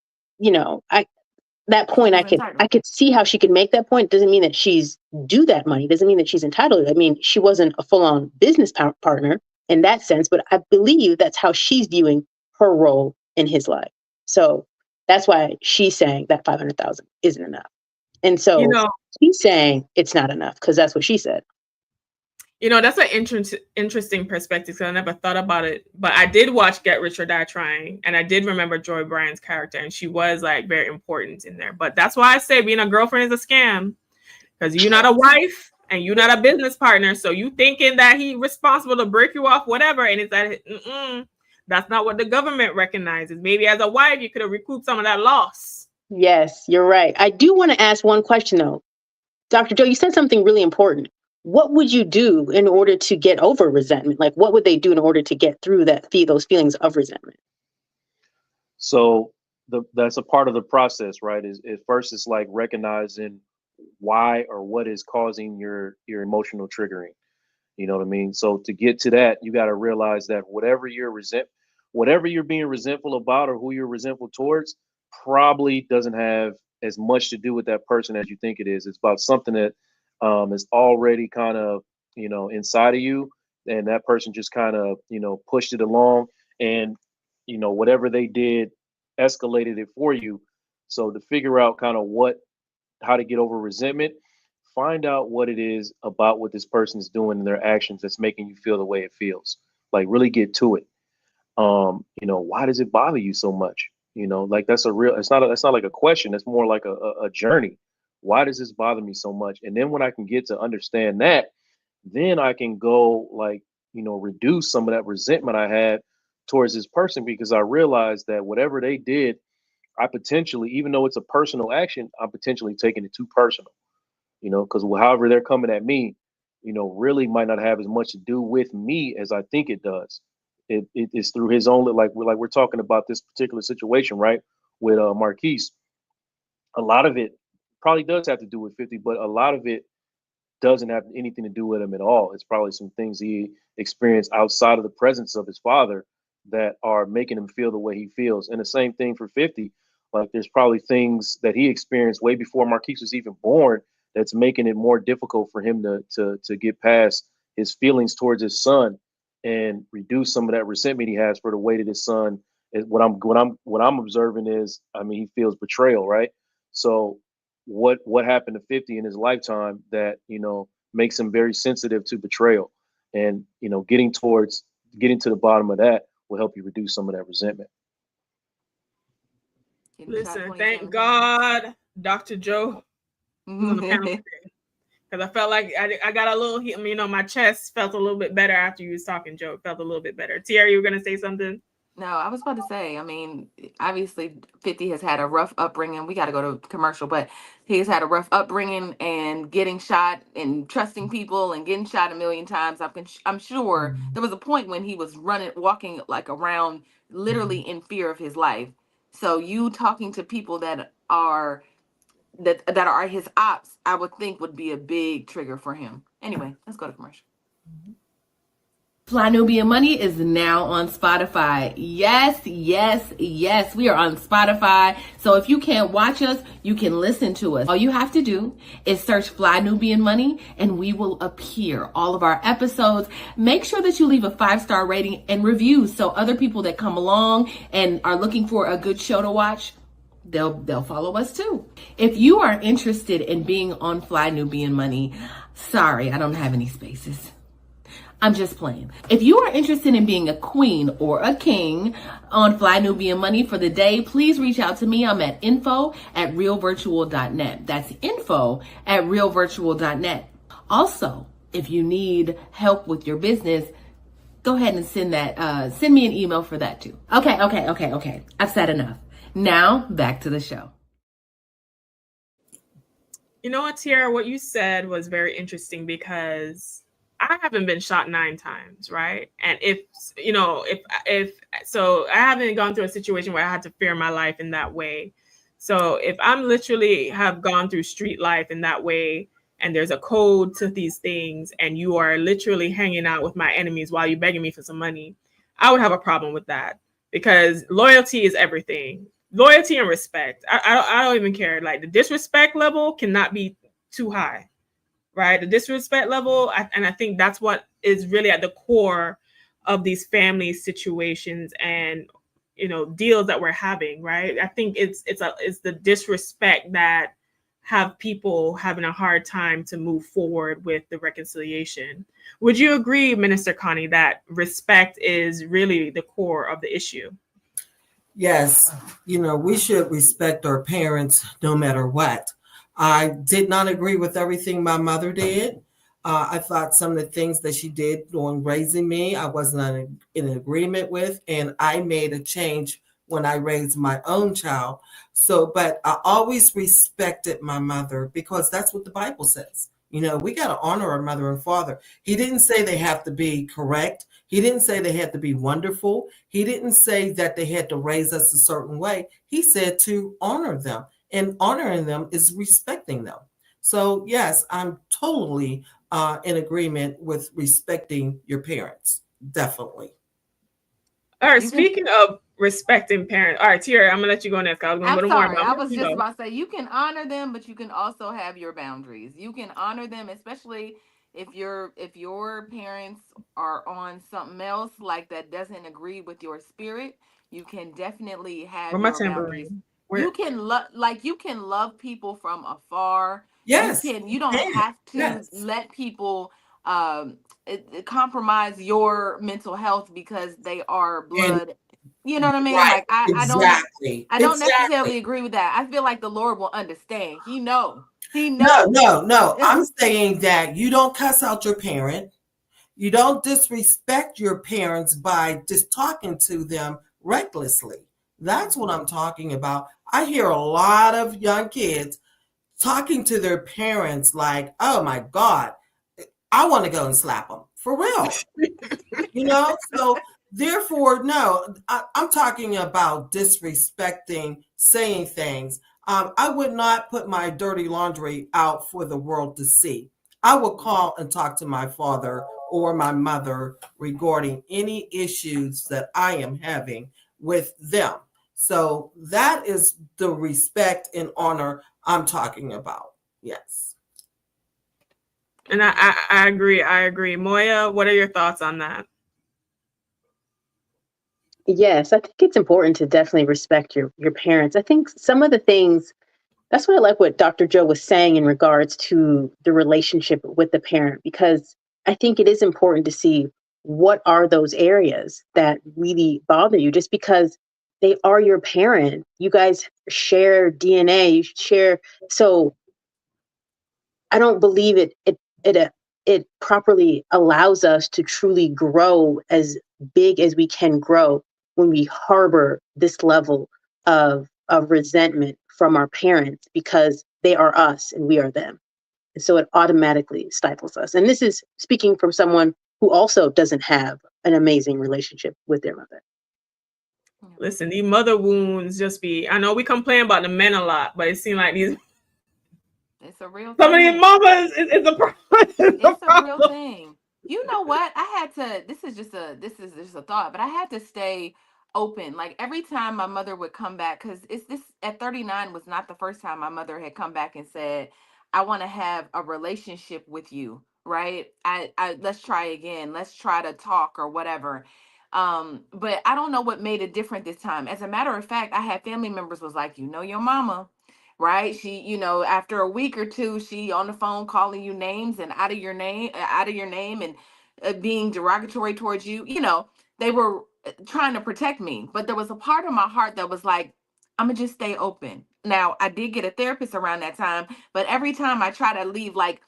that point, I could see how she could make that point. Doesn't mean that she's due that money. Doesn't mean that she's entitled. I mean, she wasn't a full-on business partner in that sense, but I believe that's how she's viewing her role in his life. So that's why she's saying that 500,000 isn't enough. And so she's saying it's not enough because that's what she said. That's an interesting perspective because I never thought about it. But I did watch Get Rich or Die Trying, and I did remember Joy Bryant's character, and she was like very important in there. But that's why I say being a girlfriend is a scam because you're not a wife and you're not a business partner. So you thinking that he's responsible to break you off, whatever, and it's that that's not what the government recognizes. Maybe as a wife, you could have recouped some of that loss. Yes, you're right. I do want to ask one question though. Dr. Joe, you said something really important. What would you do in order to get over resentment? Like, what would they do in order to get through those feelings of resentment? So that's a part of the process, right? Is at first it's like recognizing why or what is causing your emotional triggering. You know what I mean? So to get to that, you got to realize that whatever you're being resentful about or who you're resentful towards probably doesn't have as much to do with that person as you think it is. It's about something that is already kind of, inside of you, and that person just kind of, pushed it along, and, whatever they did escalated it for you. So to figure out kind of how to get over resentment, find out what it is about what this person is doing and their actions that's making you feel the way it feels. Like really get to it. Why does it bother you so much? Like that's it's not like a question. It's more like a journey. Why does this bother me so much? And then when I can get to understand that, then I can go reduce some of that resentment I had towards this person, because I realized that whatever they did, I potentially, even though it's a personal action, I'm potentially taking it too personal. Because however they're coming at me, really might not have as much to do with me as I think it does. It's through his own, like we're talking about this particular situation, right? With Marquise, a lot of it probably does have to do with 50, but a lot of it doesn't have anything to do with him at all. It's probably some things he experienced outside of the presence of his father that are making him feel the way he feels. And the same thing for 50. Like there's probably things that he experienced way before Marquise was even born that's making it more difficult for him to get past his feelings towards his son and reduce some of that resentment he has for the way that his son is. What I'm observing is, he feels betrayal, right? So what happened to 50 in his lifetime that makes him very sensitive to betrayal, and getting to the bottom of that will help you reduce some of that resentment. Listen, thank God Dr. Joe was on the panel today, because I felt like I got a little, my chest felt a little bit better after you was talking, Joe. It felt a little bit better. Tiara, you were going to say something? No, I was about to say, obviously 50 has had a rough upbringing. We got to go to commercial, but he's had a rough upbringing, and getting shot and trusting people and getting shot a million times. I'm sure there was a point when he was walking like around literally in fear of his life. So you talking to people that are his ops, I would think would be a big trigger for him. Anyway, let's go to commercial. Fly Nubian Money is now on Spotify. Yes, we are on Spotify. So if you can't watch us, you can listen to us. All you have to do is search Fly Nubian Money and we will appear. All of our episodes. Make sure that you leave a 5-star rating and reviews so other people that come along and are looking for a good show to watch, they'll follow us too. If you are interested in being on Fly Nubian Money, sorry, I don't have any spaces. I'm just playing. If you are interested in being a queen or a king on Fly Nubian Money for the day, please reach out to me. I'm at info@realvirtual.net. That's info@realvirtual.net. Also, if you need help with your business, go ahead and send me an email for that too. Okay. I've said enough. Now back to the show. You know what, Tiara, what you said was very interesting, because I haven't been shot 9 times, right? And if so, I haven't gone through a situation where I had to fear my life in that way. So if I'm literally have gone through street life in that way, and there's a code to these things, and you are literally hanging out with my enemies while you're begging me for some money, I would have a problem with that, because loyalty is everything. Loyalty and respect. I don't even care. Like the disrespect level cannot be too high. Right? The disrespect level. And I think that's what is really at the core of these family situations and, deals that we're having. Right? I think it's the disrespect that have people having a hard time to move forward with the reconciliation. Would you agree, Minister Connie, that respect is really the core of the issue? Yes. We should respect our parents no matter what. I did not agree with everything my mother did. I thought some of the things that she did on raising me, I wasn't in agreement with, and I made a change when I raised my own child. So, but I always respected my mother because that's what the Bible says. You know, we got to honor our mother and father. He didn't say they have to be correct. He didn't say they had to be wonderful. He didn't say that they had to raise us a certain way. He said to honor them, and honoring them is respecting them. So, yes, I'm totally in agreement with respecting your parents. Definitely. All right, speaking of respecting parents, all right, Tiara, I'm gonna let you go next. I was gonna go I'm to more, sorry. but I was just about to say you can honor them, but you can also have your boundaries. You can honor them, especially if your parents are on something else like that doesn't agree with your spirit. You can definitely have where my your boundaries. tambourine? You Where? can love people from afar. Yes. You don't have to Yes. let people compromise your mental health because they are And blood. You know what I mean? right. Like Exactly. I don't Exactly. necessarily agree with that. I feel like the Lord will understand. He know. He No, know. no, no. I'm saying that you don't cuss out your parent. You don't disrespect your parents by just talking to them recklessly. That's what I'm talking about. I hear a lot of young kids talking to their parents like, oh my God, I want to go and slap them for real. So therefore, no, I'm talking about disrespecting, saying things. I would not put my dirty laundry out for the world to see. I will call and talk to my father or my mother regarding any issues that I am having with them. So that is the respect and honor I'm talking about. Yes. And I agree. I agree. Moya, what are your thoughts on that? Yes, I think it's important to definitely respect your parents. I think some of the things, that's why I like what Dr. Joe was saying in regards to the relationship with the parent, because I think it is important to see what are those areas that really bother you. Just because they are your parent, you guys share DNA, you share. So I don't believe it properly allows us to truly grow as big as we can grow when we harbor this level of resentment from our parents because they are us and we are them. And so it automatically stifles us. And this is speaking from someone who also doesn't have an amazing relationship with their mother. Listen, these mother wounds just be, I know we complain about the men a lot, but it seems like these It's a real some of these thing. mamas is a problem. It's a real thing. You know what? I had to this is just a thought, but I had to stay open. Like every time my mother would come back, because it's this at 39 was not the first time my mother had come back and said, I want to have a relationship with you, right? I let's try again. Let's try to talk or whatever. But I don't know what made it different this time. As a matter of fact, I had family members was like, you know your mama, right? She, after a week or two, she on the phone calling you names and out of your name, and being derogatory towards you. They were trying to protect me, but there was a part of my heart that was like, I'm gonna just stay open. Now, I did get a therapist around that time, but every time I try to leave, like,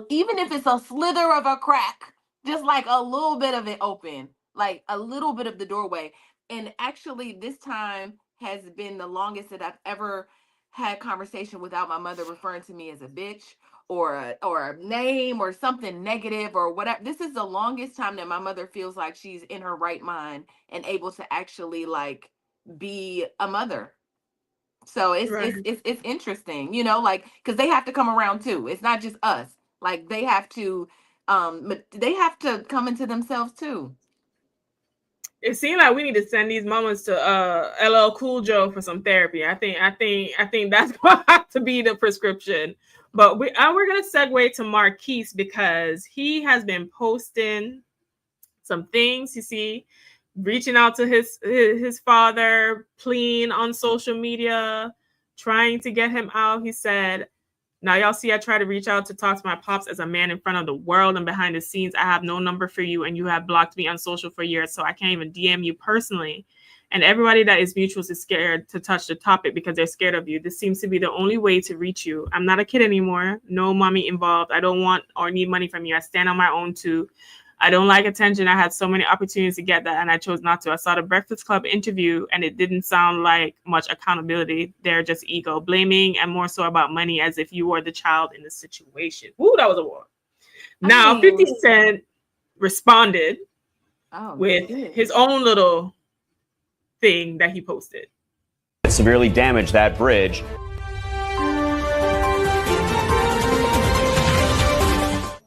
even if it's a slither of a crack, just like a little bit of it open, like a little bit of the doorway. And actually, this time has been the longest that I've ever had conversation without my mother referring to me as a bitch or a name or something negative or whatever. This is the longest time that my mother feels like she's in her right mind and able to actually like be a mother. So it's Right. it's interesting, like because they have to come around too. It's not just us. Like they have to come into themselves too. It seems like we need to send these mamas to LL Cool Joe for some therapy. I think that's going to have to be the prescription. But we're going to segue to Marquise because he has been posting some things. You see, reaching out to his father, pleading on social media, trying to get him out. He said, now, y'all see, I try to reach out to talk to my pops as a man in front of the world, and behind the scenes, I have no number for you, and you have blocked me on social for years, so I can't even DM you personally. And everybody that is mutuals is scared to touch the topic because they're scared of you. This seems to be the only way to reach you. I'm not a kid anymore. No mommy involved. I don't want or need money from you. I stand on my own too. I don't like attention. I had so many opportunities to get that, and I chose not to. I saw the Breakfast Club interview, and it didn't sound like much accountability. They're just ego, blaming, and more so about money as if you were the child in the situation. Ooh, that was a war. Now, 50 Cent responded with his own little thing that he posted. It severely damaged that bridge.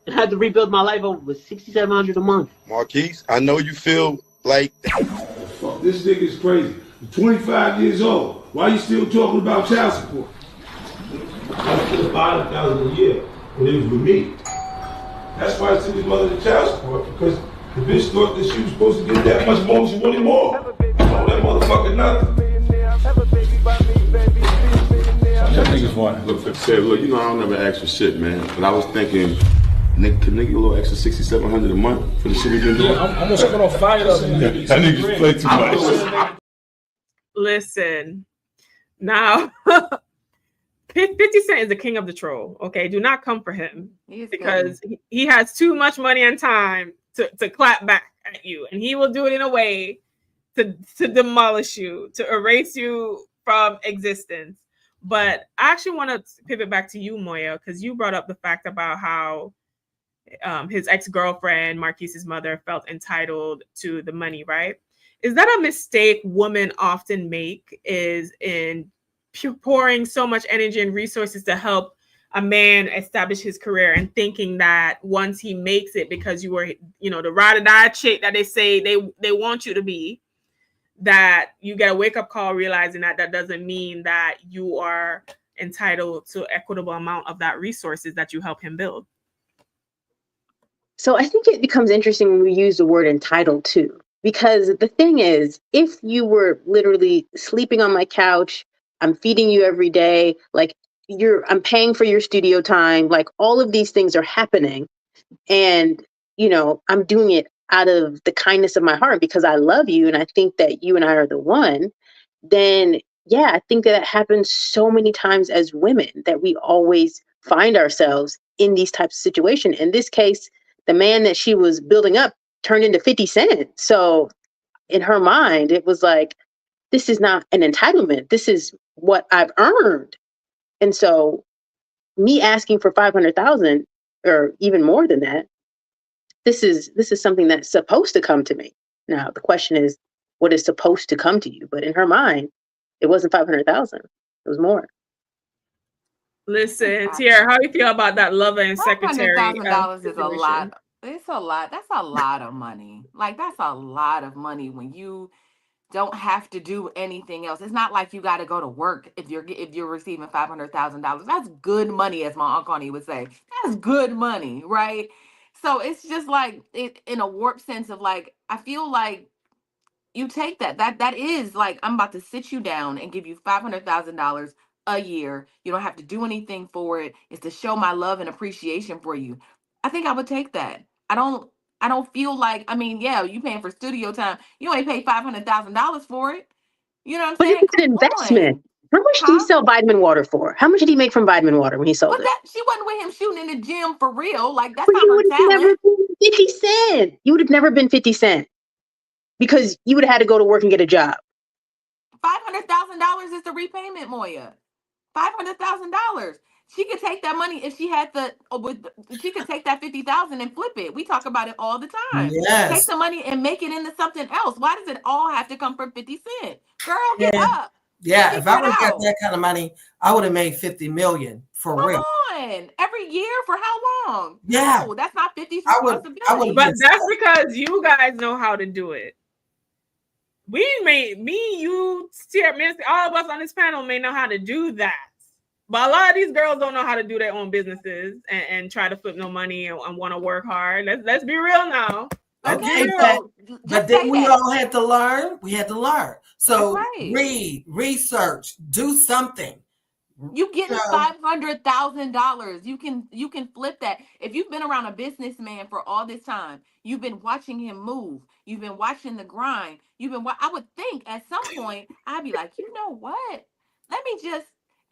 I had to rebuild my life over with $6,700 a month. Marquise, I know you feel like fuck, this nigga is crazy. You're 25 years old. Why you still talking about child support? I still $500,000 a year when it was with me. That's why I took his mother to child support, because the bitch thought that she was supposed to get that much more, she wanted more. Oh, that motherfucker nothing. Y'all niggas want. Look, you know I don't never ask for shit, man. But I was thinking, nigga, can nigga get a little extra $6,700 a month for the shit we been doing? I'm gonna set on fire up. That niggas play too much. Listen, now 50 Cent is the king of the troll. Okay, do not come for him because he has too much money and time to clap back at you, and he will do it in a way to demolish you, to erase you from existence. But I actually want to pivot back to you, Moya, because you brought up the fact about how his ex-girlfriend, Marquise's mother, felt entitled to the money, right? Is that a mistake women often make, is in pouring so much energy and resources to help a man establish his career and thinking that once he makes it, because you were, the ride or die chick that they say they want you to be, that you get a wake-up call realizing that doesn't mean that you are entitled to equitable amount of that resources that you help him build? So I think it becomes interesting when we use the word entitled too, because the thing is, if you were literally sleeping on my couch, I'm feeding you every day, like I'm paying for your studio time, like all of these things are happening, and I'm doing it out of the kindness of my heart because I love you and I think that you and I are the one, then yeah, I think that happens so many times as women, that we always find ourselves in these types of situations. In this case, the man that she was building up turned into 50 Cent. So in her mind, it was like, this is not an entitlement. This is what I've earned. And so me asking for 500,000 or even more than that, this is something that's supposed to come to me. Now, the question is, what is supposed to come to you? But in her mind, it wasn't 500,000. It was more. Listen, Tiara, how do you feel about that lover and secretary? $500,000 is a lot. It's a lot. That's a lot of money. Like, that's a lot of money when you don't have to do anything else. It's not like you got to go to work if you're receiving $500,000. That's good money, as my Uncle Connie would say. That's good money, right? So it's just like it in a warped sense of like, I feel like you take that is like, I'm about to sit you down and give you $500,000 a year. You don't have to do anything for it. It's to show my love and appreciation for you. I think I would take that. I don't feel like, I mean, yeah, you paying for studio time. You ain't pay $500,000 for it. You know what I'm but saying? It's an investment. How much did he sell vitamin water for? How much did he make from vitamin water when he sold it? She wasn't with him shooting in the gym for real. Like, that's But not you her would have talent. never been 50 Cent. You would have never been 50 Cent because you would have had to go to work and get a job. $500,000 is the repayment, Moya. $500,000. She could take that money if she had she could take that 50,000 and flip it. We talk about it all the time. Yes. Take the money and make it into something else. Why does it all have to come from 50 Cent? Girl, get up. Yeah, if I would have got that kind of money, I would have made 50 million for real. Come on. Every year for how long? Yeah. No, that's not 50's responsibility. But that's because you guys know how to do it. We may, me, you, all of us on this panel may know how to do that. But a lot of these girls don't know how to do their own businesses and try to flip no money and want to work hard. Let's be real now. Okay, but then we all had to learn. We had to learn. So read, research, do something. You getting $500,000. You can flip that. If you've been around a businessman for all this time, you've been watching him move. You've been watching the grind. I would think at some point I'd be like, you know what?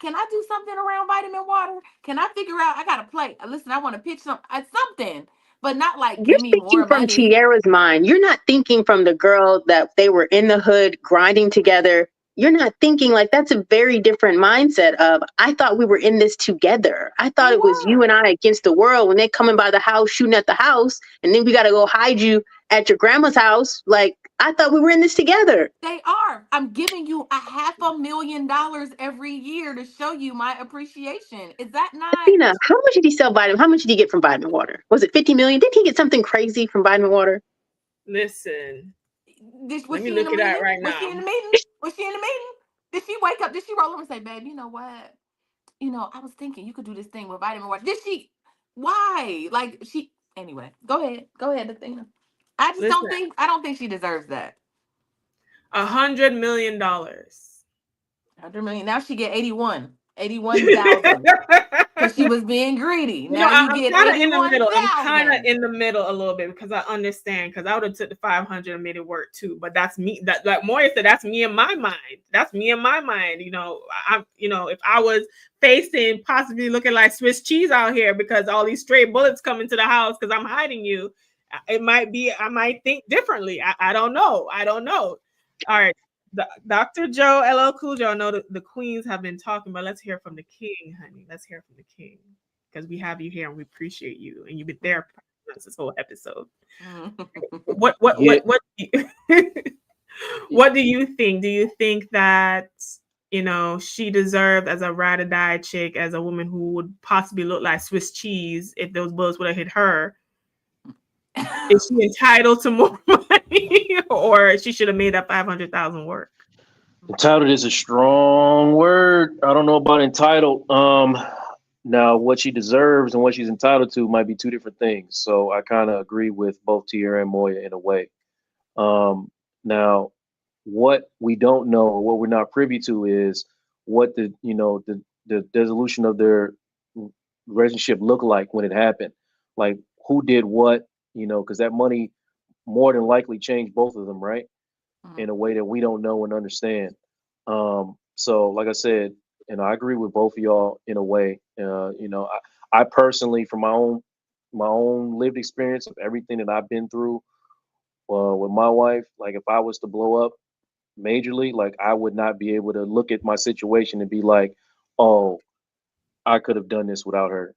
Can I do something around vitamin water? Can I figure out? I got to play. Listen, I want to pitch something. but not like You're give me thinking more from money. Tiara's mind. You're not thinking from the girl that they were in the hood grinding together. You're not thinking like that's a very different mindset of, I thought we were in this together. I thought it was you and I against the world when they coming by the house, shooting at the house, and then we got to go hide you at your grandma's house. Like, I thought we were in this together. They are. I'm giving you $500,000 every year to show you my appreciation. Is that not? Athena, how much did he sell vitamin? How much did he get from vitamin water? Was it 50 million? Didn't he get something crazy from vitamin water? Listen, Was let me she look in it the up meeting? right Was now. she in the meeting? Was she in the meeting? Did she wake up? Did she roll over and say, babe, you know what? I was thinking you could do this thing with vitamin water. Did she? Why? Like anyway, go ahead, Athena. I just don't think she deserves that. $100 million. 100 million. Now she get 81,000. Because she was being greedy. Now you I'm get kind of in the middle. 81,000. I'm kind of in the middle a little bit because I understand. Because I would have took the 500 and made it work too. But that's me. That like Moya said, that's me in my mind. That's me in my mind. If I was facing possibly looking like Swiss cheese out here because all these stray bullets come into the house because I'm hiding you, I might think differently. I don't know. All right. Dr. Joe, LL Cool Joe, I know the queens have been talking, but let's hear from the king, honey. Let's hear from the king because we have you here and we appreciate you, and you've been there this whole episode. What do you think? Do you think that she deserved as a ride or die chick, as a woman who would possibly look like Swiss cheese if those bullets would have hit her? Is she entitled to more money, or she should have made that 500,000 work? Entitled is a strong word. I don't know about entitled. Now what she deserves and what she's entitled to might be two different things. So I kind of agree with both Tiara and Moya in a way. Now what we don't know or what we're not privy to is what the dissolution of their relationship looked like when it happened. Like who did what, because that money more than likely changed both of them, right? In a way that we don't know and understand. So like I said, I agree with both of y'all in a way. I personally, from my own lived experience of everything that I've been through with my wife, like if I was to blow up majorly, like I would not be able to look at my situation and be like, oh, I could have done this without her.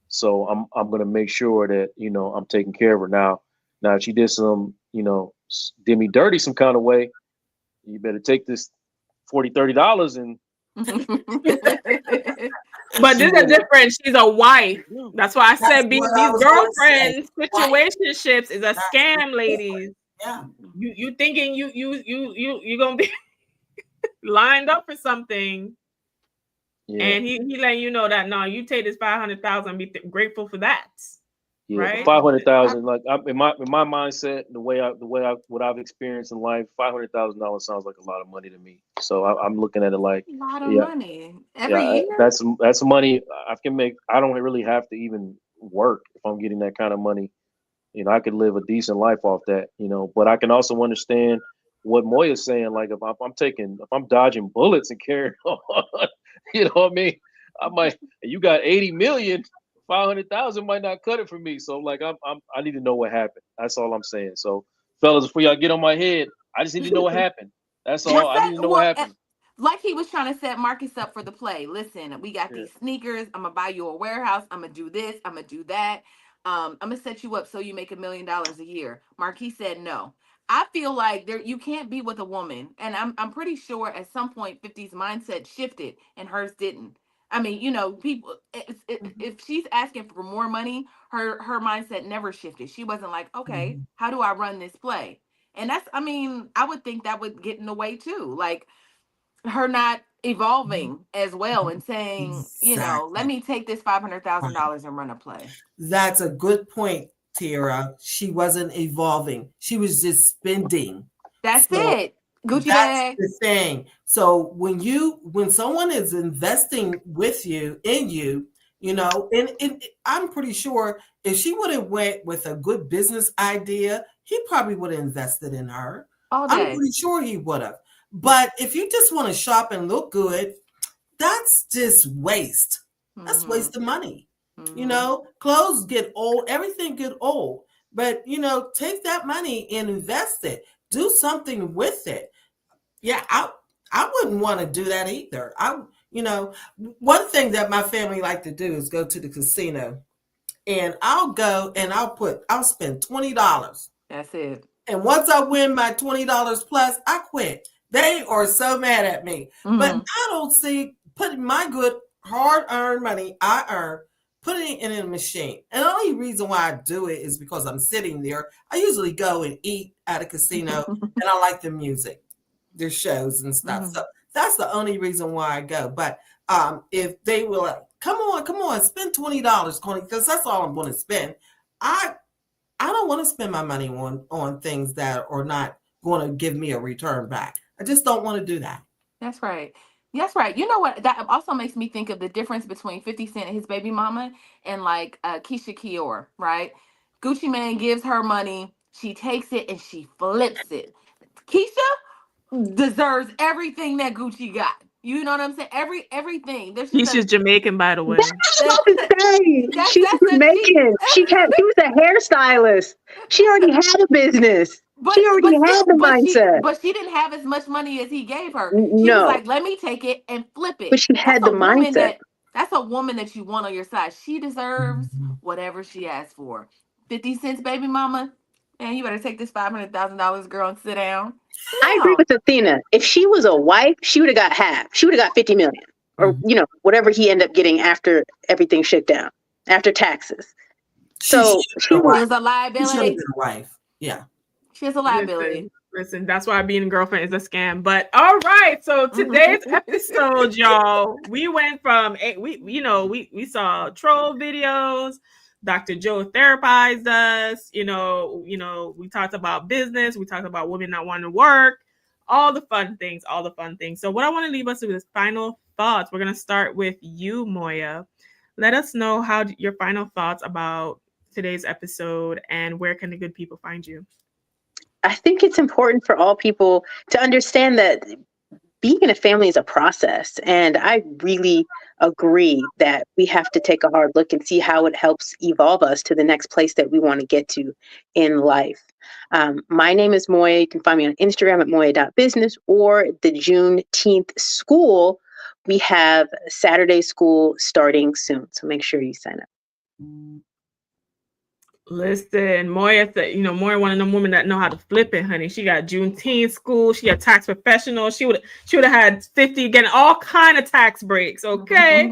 So I'm gonna make sure that I'm taking care of her now. Now if she did some did me dirty some kind of way, you better take this $40-$30 and but there's a difference. She's a wife. That's why I said these girlfriend situationships is a scam, ladies. Yeah. You thinking you gonna be lined up for something. Yeah. And he letting you know that no, you take this 500,000 and be grateful for that. Yeah, right? 500,000. Like in my mindset, what I've experienced in life, $500,000 sounds like a lot of money to me. So I'm looking at it like a lot of money every year. That's money I can make. I don't really have to even work if I'm getting that kind of money. I could live a decent life off that. But I can also understand what Moya's saying. Like if I'm dodging bullets and carrying on, you know what I mean? You got 80 million. 500,000 might not cut it for me. So like I need to know what happened. That's all I'm saying. So fellas, before y'all get on my head, I just need to know what happened. That's all. I need to know what happened. Like he was trying to set Marcus up for the play. Listen, we got these sneakers. I'm gonna buy you a warehouse. I'm gonna do this. I'm gonna do that. I'm gonna set you up so you make $1 million a year. Marquise said no. I feel like you can't be with a woman, and I'm pretty sure at some point 50's mindset shifted and hers didn't. I mean, people. If she's asking for more money, her mindset never shifted. She wasn't like, okay, how do I run this play? And I would think that would get in the way too. Like her not evolving as well and saying, let me take this $500,000 and run a play. That's a good point, Tara. She wasn't evolving. She was just spending. That's it. Gucci bag. That's the thing. So when someone is investing with you, in you, and I'm pretty sure if she would have went with a good business idea, he probably would have invested in her. All day. I'm pretty sure he would have. But if you just want to shop and look good, that's just waste. That's waste of money. You know, clothes get old, everything get old. But you know, take that money and invest it. Do something with it. Yeah, I wouldn't want to do that either. You know, one thing that my family like to do is go to the casino, and I'll go and I'll spend $20. That's it. And once I win my $20 plus, I quit. They are so mad at me. But I don't see putting my good hard earned money I earn, putting it in a machine. And the only reason why I do it is because I'm sitting there. I usually go and eat at a casino and I like the music, their shows and stuff. So that's the only reason why I go. But if they were like, come on, spend $20, Connie, because that's all I'm going to spend. I don't want to spend my money on things that are not going to give me a return back. I just don't want to do that. That's right. That's right. You know what? That also makes me think of the difference between 50 Cent and his baby mama and like Keisha Kior, right? Gucci Mane gives her money. She takes it and she flips it. Keisha deserves everything that Gucci got. You know what I'm saying? Everything. There's just She's Jamaican, by the way. She's Jamaican. She was a hairstylist. She already had a business. She already had the mindset. But she didn't have as much money as he gave her. No. She was like, let me take it and flip it. But she had the mindset. That's a woman that you want on your side. She deserves whatever she asked for. 50 cents, baby mama. Man, you better take this $500,000, girl, and sit down. I agree with Athena. If she was a wife, she would have got half. She would have got 50 million, or you know, whatever he ended up getting after everything shook down, after taxes. So she was a liability. She should have been a wife. Yeah, she has a liability. Listen, that's why being a girlfriend is a scam. But all right, so today's episode, y'all, we went from we saw troll videos. Dr. Joe therapized us. You know, we talked about business. We talked about women not wanting to work. All the fun things. So what I want to leave us with is final thoughts. We're gonna start with you, Moya. Let us know how your final thoughts about today's episode and where can the good people find you. I think it's important for all people to understand that being in a family is a process. And I really agree that we have to take a hard look and see how it helps evolve us to the next place that we want to get to in life. My name is Moya. You can find me on Instagram at moya.business or the Juneteenth school. We have Saturday school starting soon. So make sure you sign up. Listen, Moya said, Moya one of them women that know how to flip it, honey. She got Juneteenth school. She got tax professional. She would have had 50, getting all kind of tax breaks. Okay,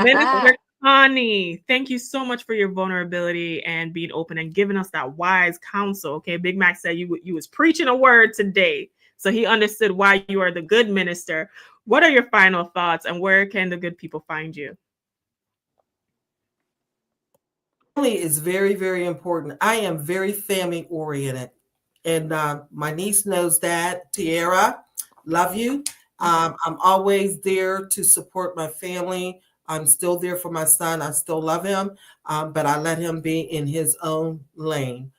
Minister Connie, thank you so much for your vulnerability and being open and giving us that wise counsel. Okay, Big Mac said you was preaching a word today, so he understood why you are the good minister. What are your final thoughts, and where can the good people find you? Family is very, very important. I am very family oriented, and my niece knows that. Tiara, love you. I'm always there to support my family. I'm still there for my son. I still love him, but I let him be in his own lane.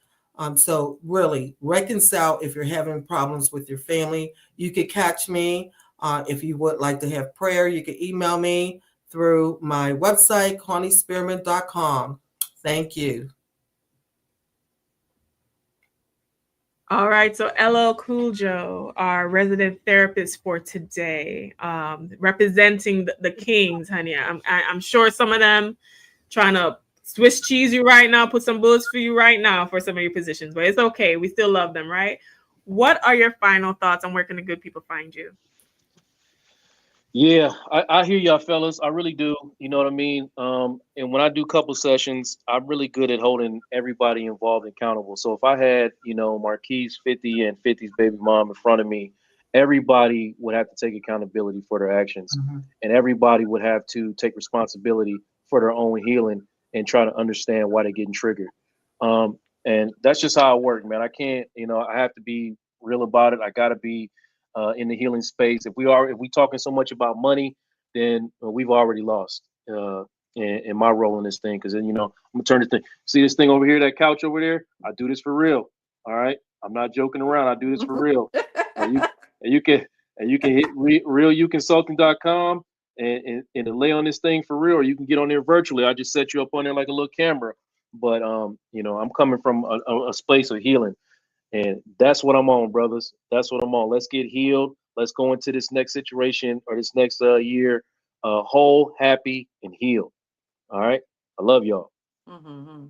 So really reconcile if you're having problems with your family. You could catch me if you would like to have prayer. You can email me through my website, ConnieSpearman.com. Thank you. All right, so LL Cool Joe, our resident therapist for today, representing the Kings, honey. I'm sure some of them trying to Swiss cheese you right now, put some bullets for you right now for some of your positions, but it's okay. We still love them, right? What are your final thoughts on where can the good people find you? Yeah, I hear y'all fellas. I really do. You know what I mean? And when I do couple sessions, I'm really good at holding everybody involved accountable. So if I had, Marquise, 50, and 50's baby mom in front of me, everybody would have to take accountability for their actions. And everybody would have to take responsibility for their own healing and try to understand why they're getting triggered. And that's just how I work, man. I can't, I have to be real about it. I got to be in the healing space. If we talking so much about money, then we've already lost in my role in this thing. Because then, I'm gonna turn this thing. See this thing over here, that couch over there? I do this for real. All right, I'm not joking around. I do this for real. And you can hit realuconsulting.com and to lay on this thing for real, or you can get on there virtually. I just set you up on there like a little camera. But I'm coming from a space of healing, and that's what I'm on, brothers. That's what I'm on. Let's get healed. Let's go into this next situation or this next year whole, happy, and healed. All right. I love y'all. Mm-hmm.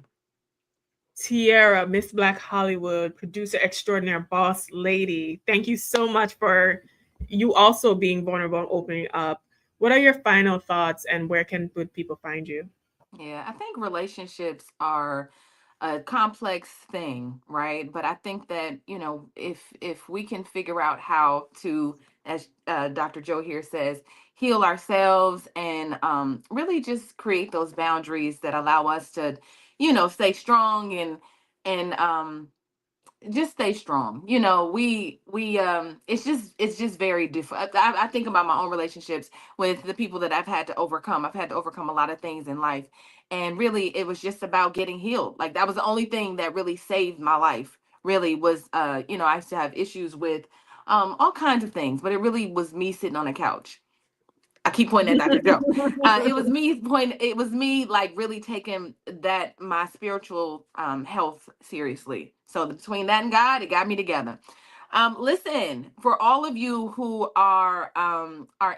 Tiara, Miss Black Hollywood, producer extraordinaire, boss lady. Thank you so much for you also being vulnerable and opening up. What are your final thoughts, and where can good people find you? Yeah, I think relationships are a complex thing, right? But I think that, if we can figure out how to, as Dr. Joe here says, heal ourselves and really just create those boundaries that allow us to, stay strong and just stay strong. It's just very different. I think about my own relationships with the people that I've had to overcome. I've had to overcome a lot of things in life, and really it was just about getting healed. Like, that was the only thing that really saved my life. Really was, I used to have issues with all kinds of things, but it really was me sitting on a couch. I keep pointing at Dr. Joe. It was me like really taking that my spiritual health seriously. So between that and God, it got me together. Listen, for all of you who are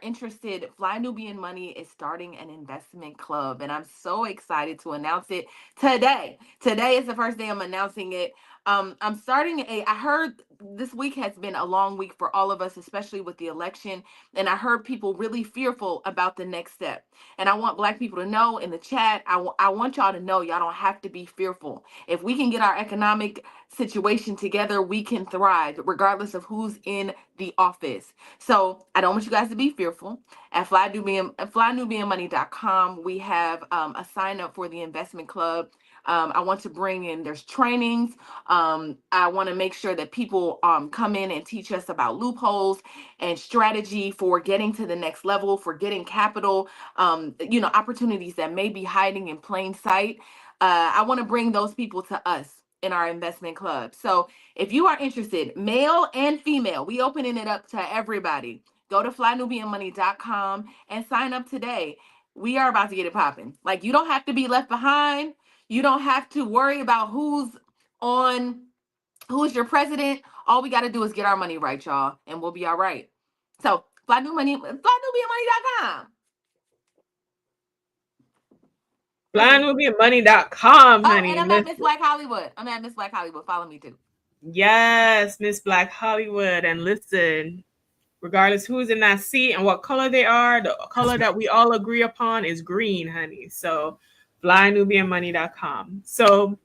interested, Fly Nubian Money is starting an investment club, and I'm so excited to announce it today. Today is the first day I'm announcing it. I'm starting I heard this week has been a long week for all of us, especially with the election. And I heard people really fearful about the next step. And I want Black people to know in the chat, I want y'all to know y'all don't have to be fearful. If we can get our economic situation together, we can thrive regardless of who's in the office. So I don't want you guys to be fearful. At flynubianmoney.com, we have a sign up for the investment club. I want to bring in, there's trainings. I want to make sure that people come in and teach us about loopholes and strategy for getting to the next level, for getting capital, opportunities that may be hiding in plain sight. I want to bring those people to us in our investment club. So if you are interested, male and female, we opening it up to everybody. Go to flynubianmoney.com and sign up today. We are about to get it popping. Like, you don't have to be left behind. You don't have to worry about who's your president. All we got to do is get our money right, y'all, and we'll be all right. So, flynubianmoney.com. FlyNubianMoney.com, Oh, honey. and I'm at Listen. Miss Black Hollywood. Follow me too. Yes, Miss Black Hollywood. And listen, regardless who's in that seat and what color they are, the color that we all agree upon is green, honey. So flynubianmoney.com. So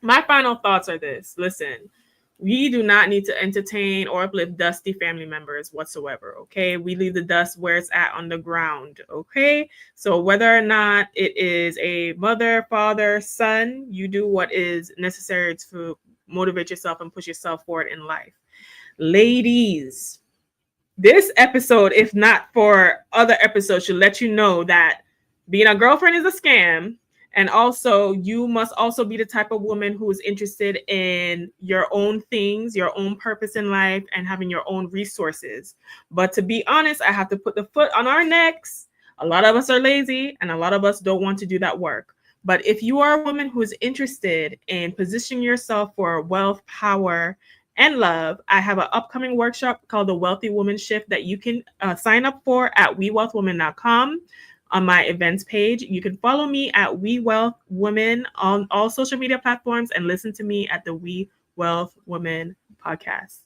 my final thoughts are this. Listen, we do not need to entertain or uplift dusty family members whatsoever, okay? We leave the dust where it's at on the ground, okay? So whether or not it is a mother, father, son, you do what is necessary to motivate yourself and push yourself forward in life. Ladies, this episode, if not for other episodes, should let you know that being a girlfriend is a scam. And also, you must also be the type of woman who is interested in your own things, your own purpose in life, and having your own resources. But to be honest, I have to put the foot on our necks. A lot of us are lazy, and a lot of us don't want to do that work. But if you are a woman who is interested in positioning yourself for wealth, power, and love, I have an upcoming workshop called the Wealthy Woman Shift that you can sign up for at wewealthwoman.com. On my events page, you can follow me at We Wealth Women on all social media platforms and listen to me at the We Wealth Women podcast.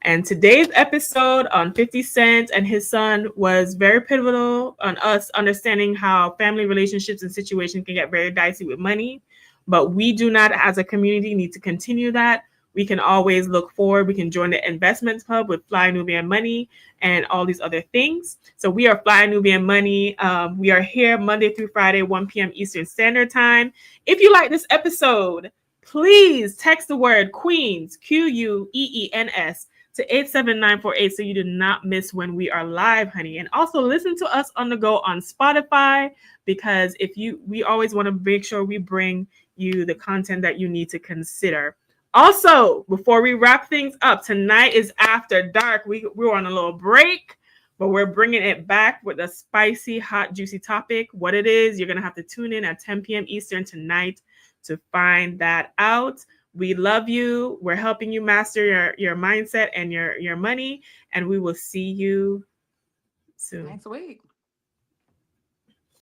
And today's episode on 50 Cent and his son was very pivotal on us understanding how family relationships and situations can get very dicey with money. But we do not, as a community, need to continue that. We can always look forward. We can join the investments hub with Fly Nubian Money and all these other things. So we are Fly Nubian Money. We are here Monday through Friday, 1 p.m. Eastern Standard Time. If you like this episode, please text the word Queens, Queens, to 87948 so you do not miss when we are live, honey. And also listen to us on the go on Spotify, because we always want to make sure we bring you the content that you need to consider. Also, before we wrap things up, tonight is After Dark. We were on a little break, But we're bringing it back with a spicy, hot, juicy topic. What it is, you're going to have to tune in at 10 p.m. Eastern tonight to find that out. We love you. We're helping you master your mindset and your money. And we will see you soon. Next week.